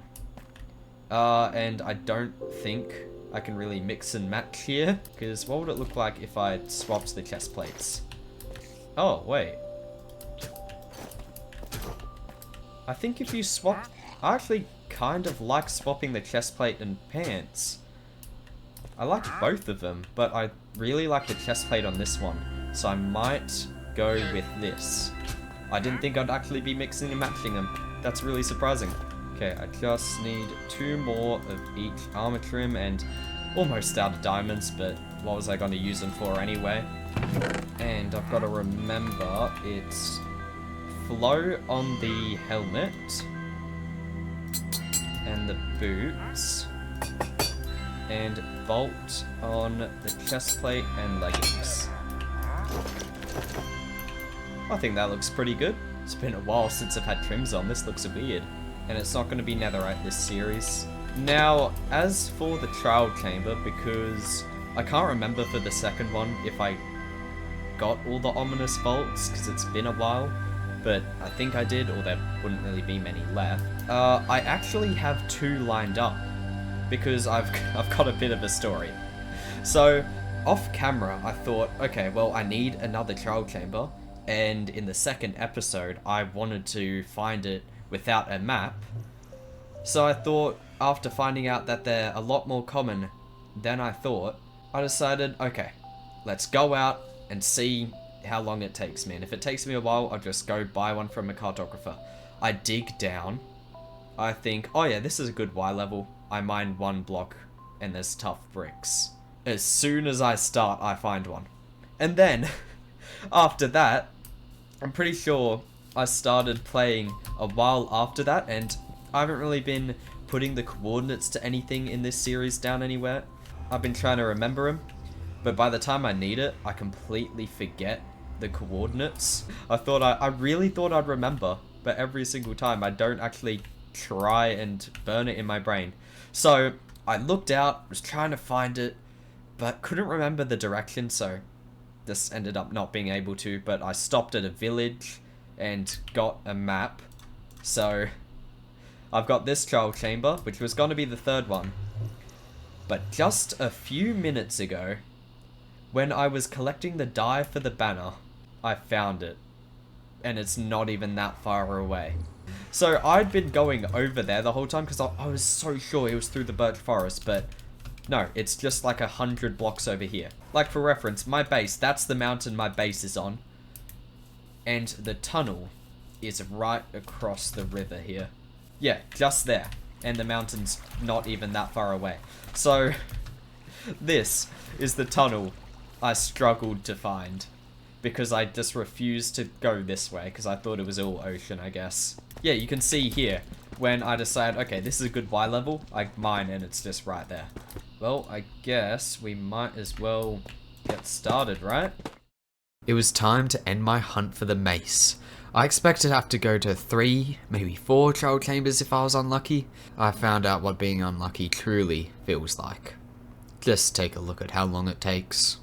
And I don't think I can really mix and match here, because what would it look like if I swapped the chest plates? Oh, wait. I think if you swap... I actually kind of like swapping the chest plate and pants. I like both of them, but I really like the chest plate on this one, so I might go with this. I didn't think I'd actually be mixing and matching them. That's really surprising. Okay, I just need 2 more of each armor trim and almost out of diamonds, but what was I going to use them for anyway? And I've got to remember it's flow on the helmet and the boots, and bolt on the chest plate and leggings. I think that looks pretty good. It's been a while since I've had trims on. This looks weird. And it's not going to be netherite this series. Now, as for the trial chamber, because I can't remember for the second one if I got all the ominous vaults because it's been a while, but I think I did, or there wouldn't really be many left. I actually have 2 lined up because I've got a bit of a story. So off camera, I thought, okay, well, I need another trial chamber, and in the second episode, I wanted to find it without a map. So I thought, after finding out that they're a lot more common than I thought, I decided, okay, let's go out and see how long it takes me. And if it takes me a while, I'll just go buy one from a cartographer. I dig down. I think, oh yeah, this is a good Y level. I mine 1 block and there's tough bricks. As soon as I start, I find one. And then, after that, I'm pretty sure I started playing a while after that, and I haven't really been putting the coordinates to anything in this series down anywhere. I've been trying to remember them, but by the time I need it, I completely forget the coordinates. I really thought I'd remember, but every single time I don't actually try and burn it in my brain. So I looked out, was trying to find it, but couldn't remember the direction, so this ended up not being able to, but I stopped at a village and got a map. So I've got this trial chamber, which was going to be the 3rd one. But just a few minutes ago, when I was collecting the dye for the banner, I found it. And it's not even that far away. So I'd been going over there the whole time because I was so sure it was through the birch forest, but no, it's just like 100 blocks over here. Like for reference, my base, that's the mountain my base is on. And the tunnel is right across the river here. Yeah, just there. And the mountain's not even that far away. So, this is the tunnel I struggled to find. Because I just refused to go this way, because I thought it was all ocean, I guess. Yeah, you can see here, when I decide, okay, this is a good Y level, I mine and it's just right there. Well, I guess we might as well get started, right? It was time to end my hunt for the mace. I expected to have to go to 3, maybe 4 trial chambers if I was unlucky. I found out what being unlucky truly feels like. Just take a look at how long it takes.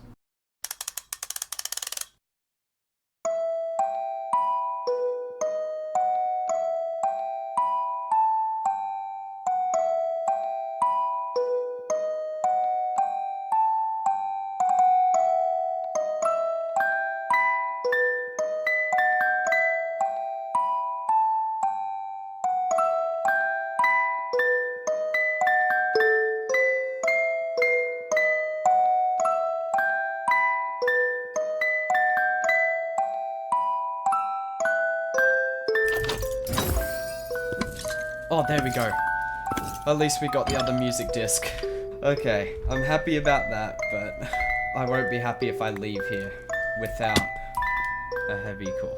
Oh, there we go. At least we got the other music disc. Okay, I'm happy about that, but I won't be happy if I leave here without a heavy core.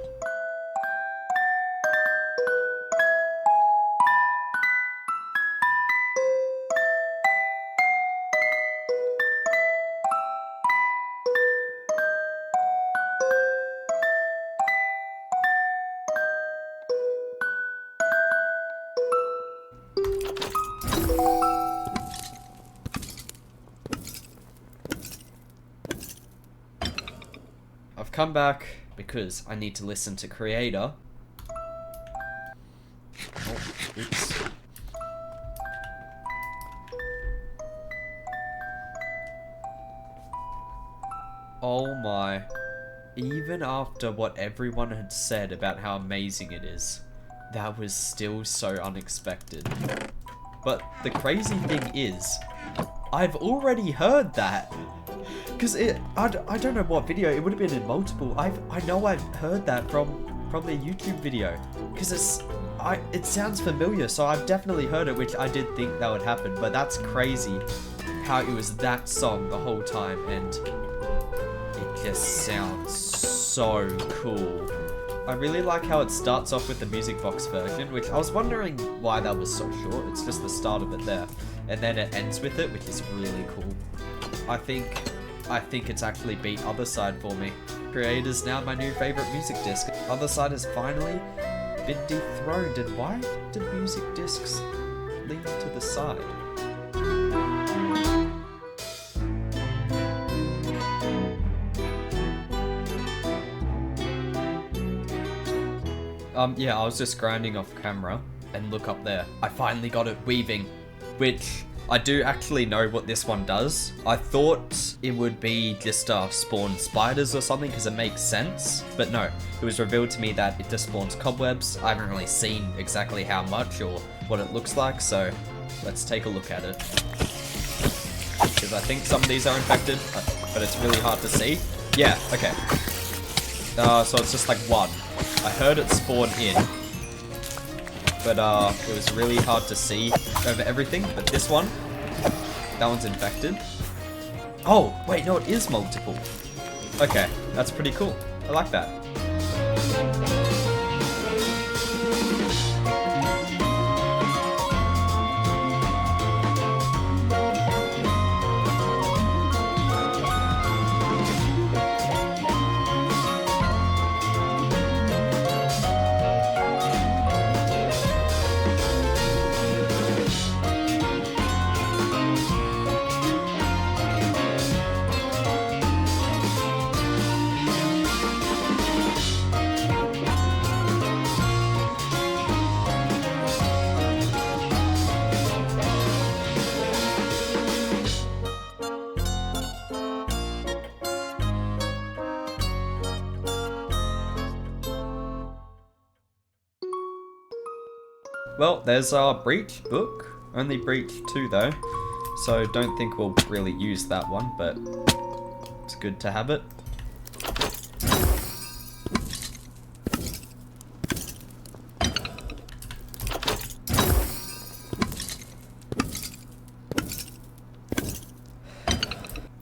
I've come back because I need to listen to Creator. Oh, oops. Oh my. Even after what everyone had said about how amazing it is, that was still so unexpected. But the crazy thing is, I've already heard that. Because I don't know what video, it would have been in multiple. I know I've heard that from probably a YouTube video. Because it sounds familiar, so I've definitely heard it, which I did think that would happen. But that's crazy how it was that song the whole time, and it just sounds so cool. I really like how it starts off with the music box version, which I was wondering why that was so short. It's just the start of it there. And then it ends with it, which is really cool. I think it's actually beat Other Side for me. Creator's now my new favorite music disc. Other Side has finally been dethroned, and why do music discs lean to the side? Yeah, I was just grinding off camera, and look up there. I finally got it weaving, which I do actually know what this one does. I thought it would be just spawn spiders or something because it makes sense, but no. It was revealed to me that it just spawns cobwebs. I haven't really seen exactly how much or what it looks like, so let's take a look at it. Because I think some of these are infected, but it's really hard to see. Yeah, okay. So it's just like one. I heard it spawn in, but it was really hard to see over everything. But this one, that one's infected. Oh, wait, no, it is multiple. Okay, that's pretty cool. I like that. Well, there's our Breach book. Only Breach 2 though, so don't think we'll really use that one, but it's good to have it.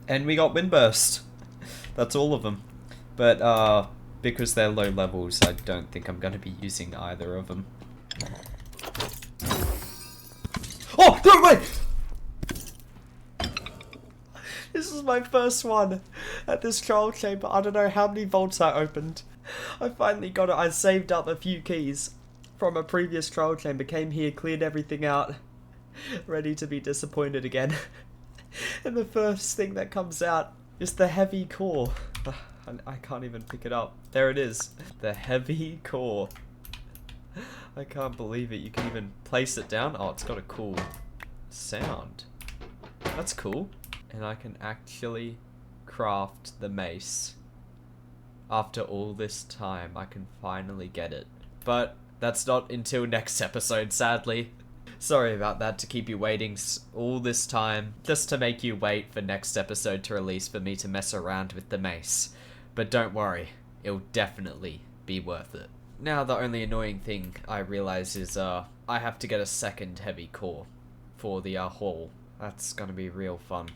And we got Windburst. That's all of them. But because they're low levels, I don't think I'm going to be using either of them. Oh, no, wait! This is my first one at this trial chamber. I don't know how many vaults I opened. I finally got it. I saved up a few keys from a previous trial chamber, came here, cleared everything out, ready to be disappointed again. And the first thing that comes out is the heavy core. I can't even pick it up. There it is. The heavy core. I can't believe it. You can even place it down. Oh, it's got a cool sound. That's cool. And I can actually craft the mace. After all this time, I can finally get it. But that's not until next episode, sadly. Sorry about that, to keep you waiting all this time, just to make you wait for next episode to release for me to mess around with the mace. But don't worry, it'll definitely be worth it. Now the only annoying thing I realize is I have to get a second heavy core for the haul. That's gonna be real fun.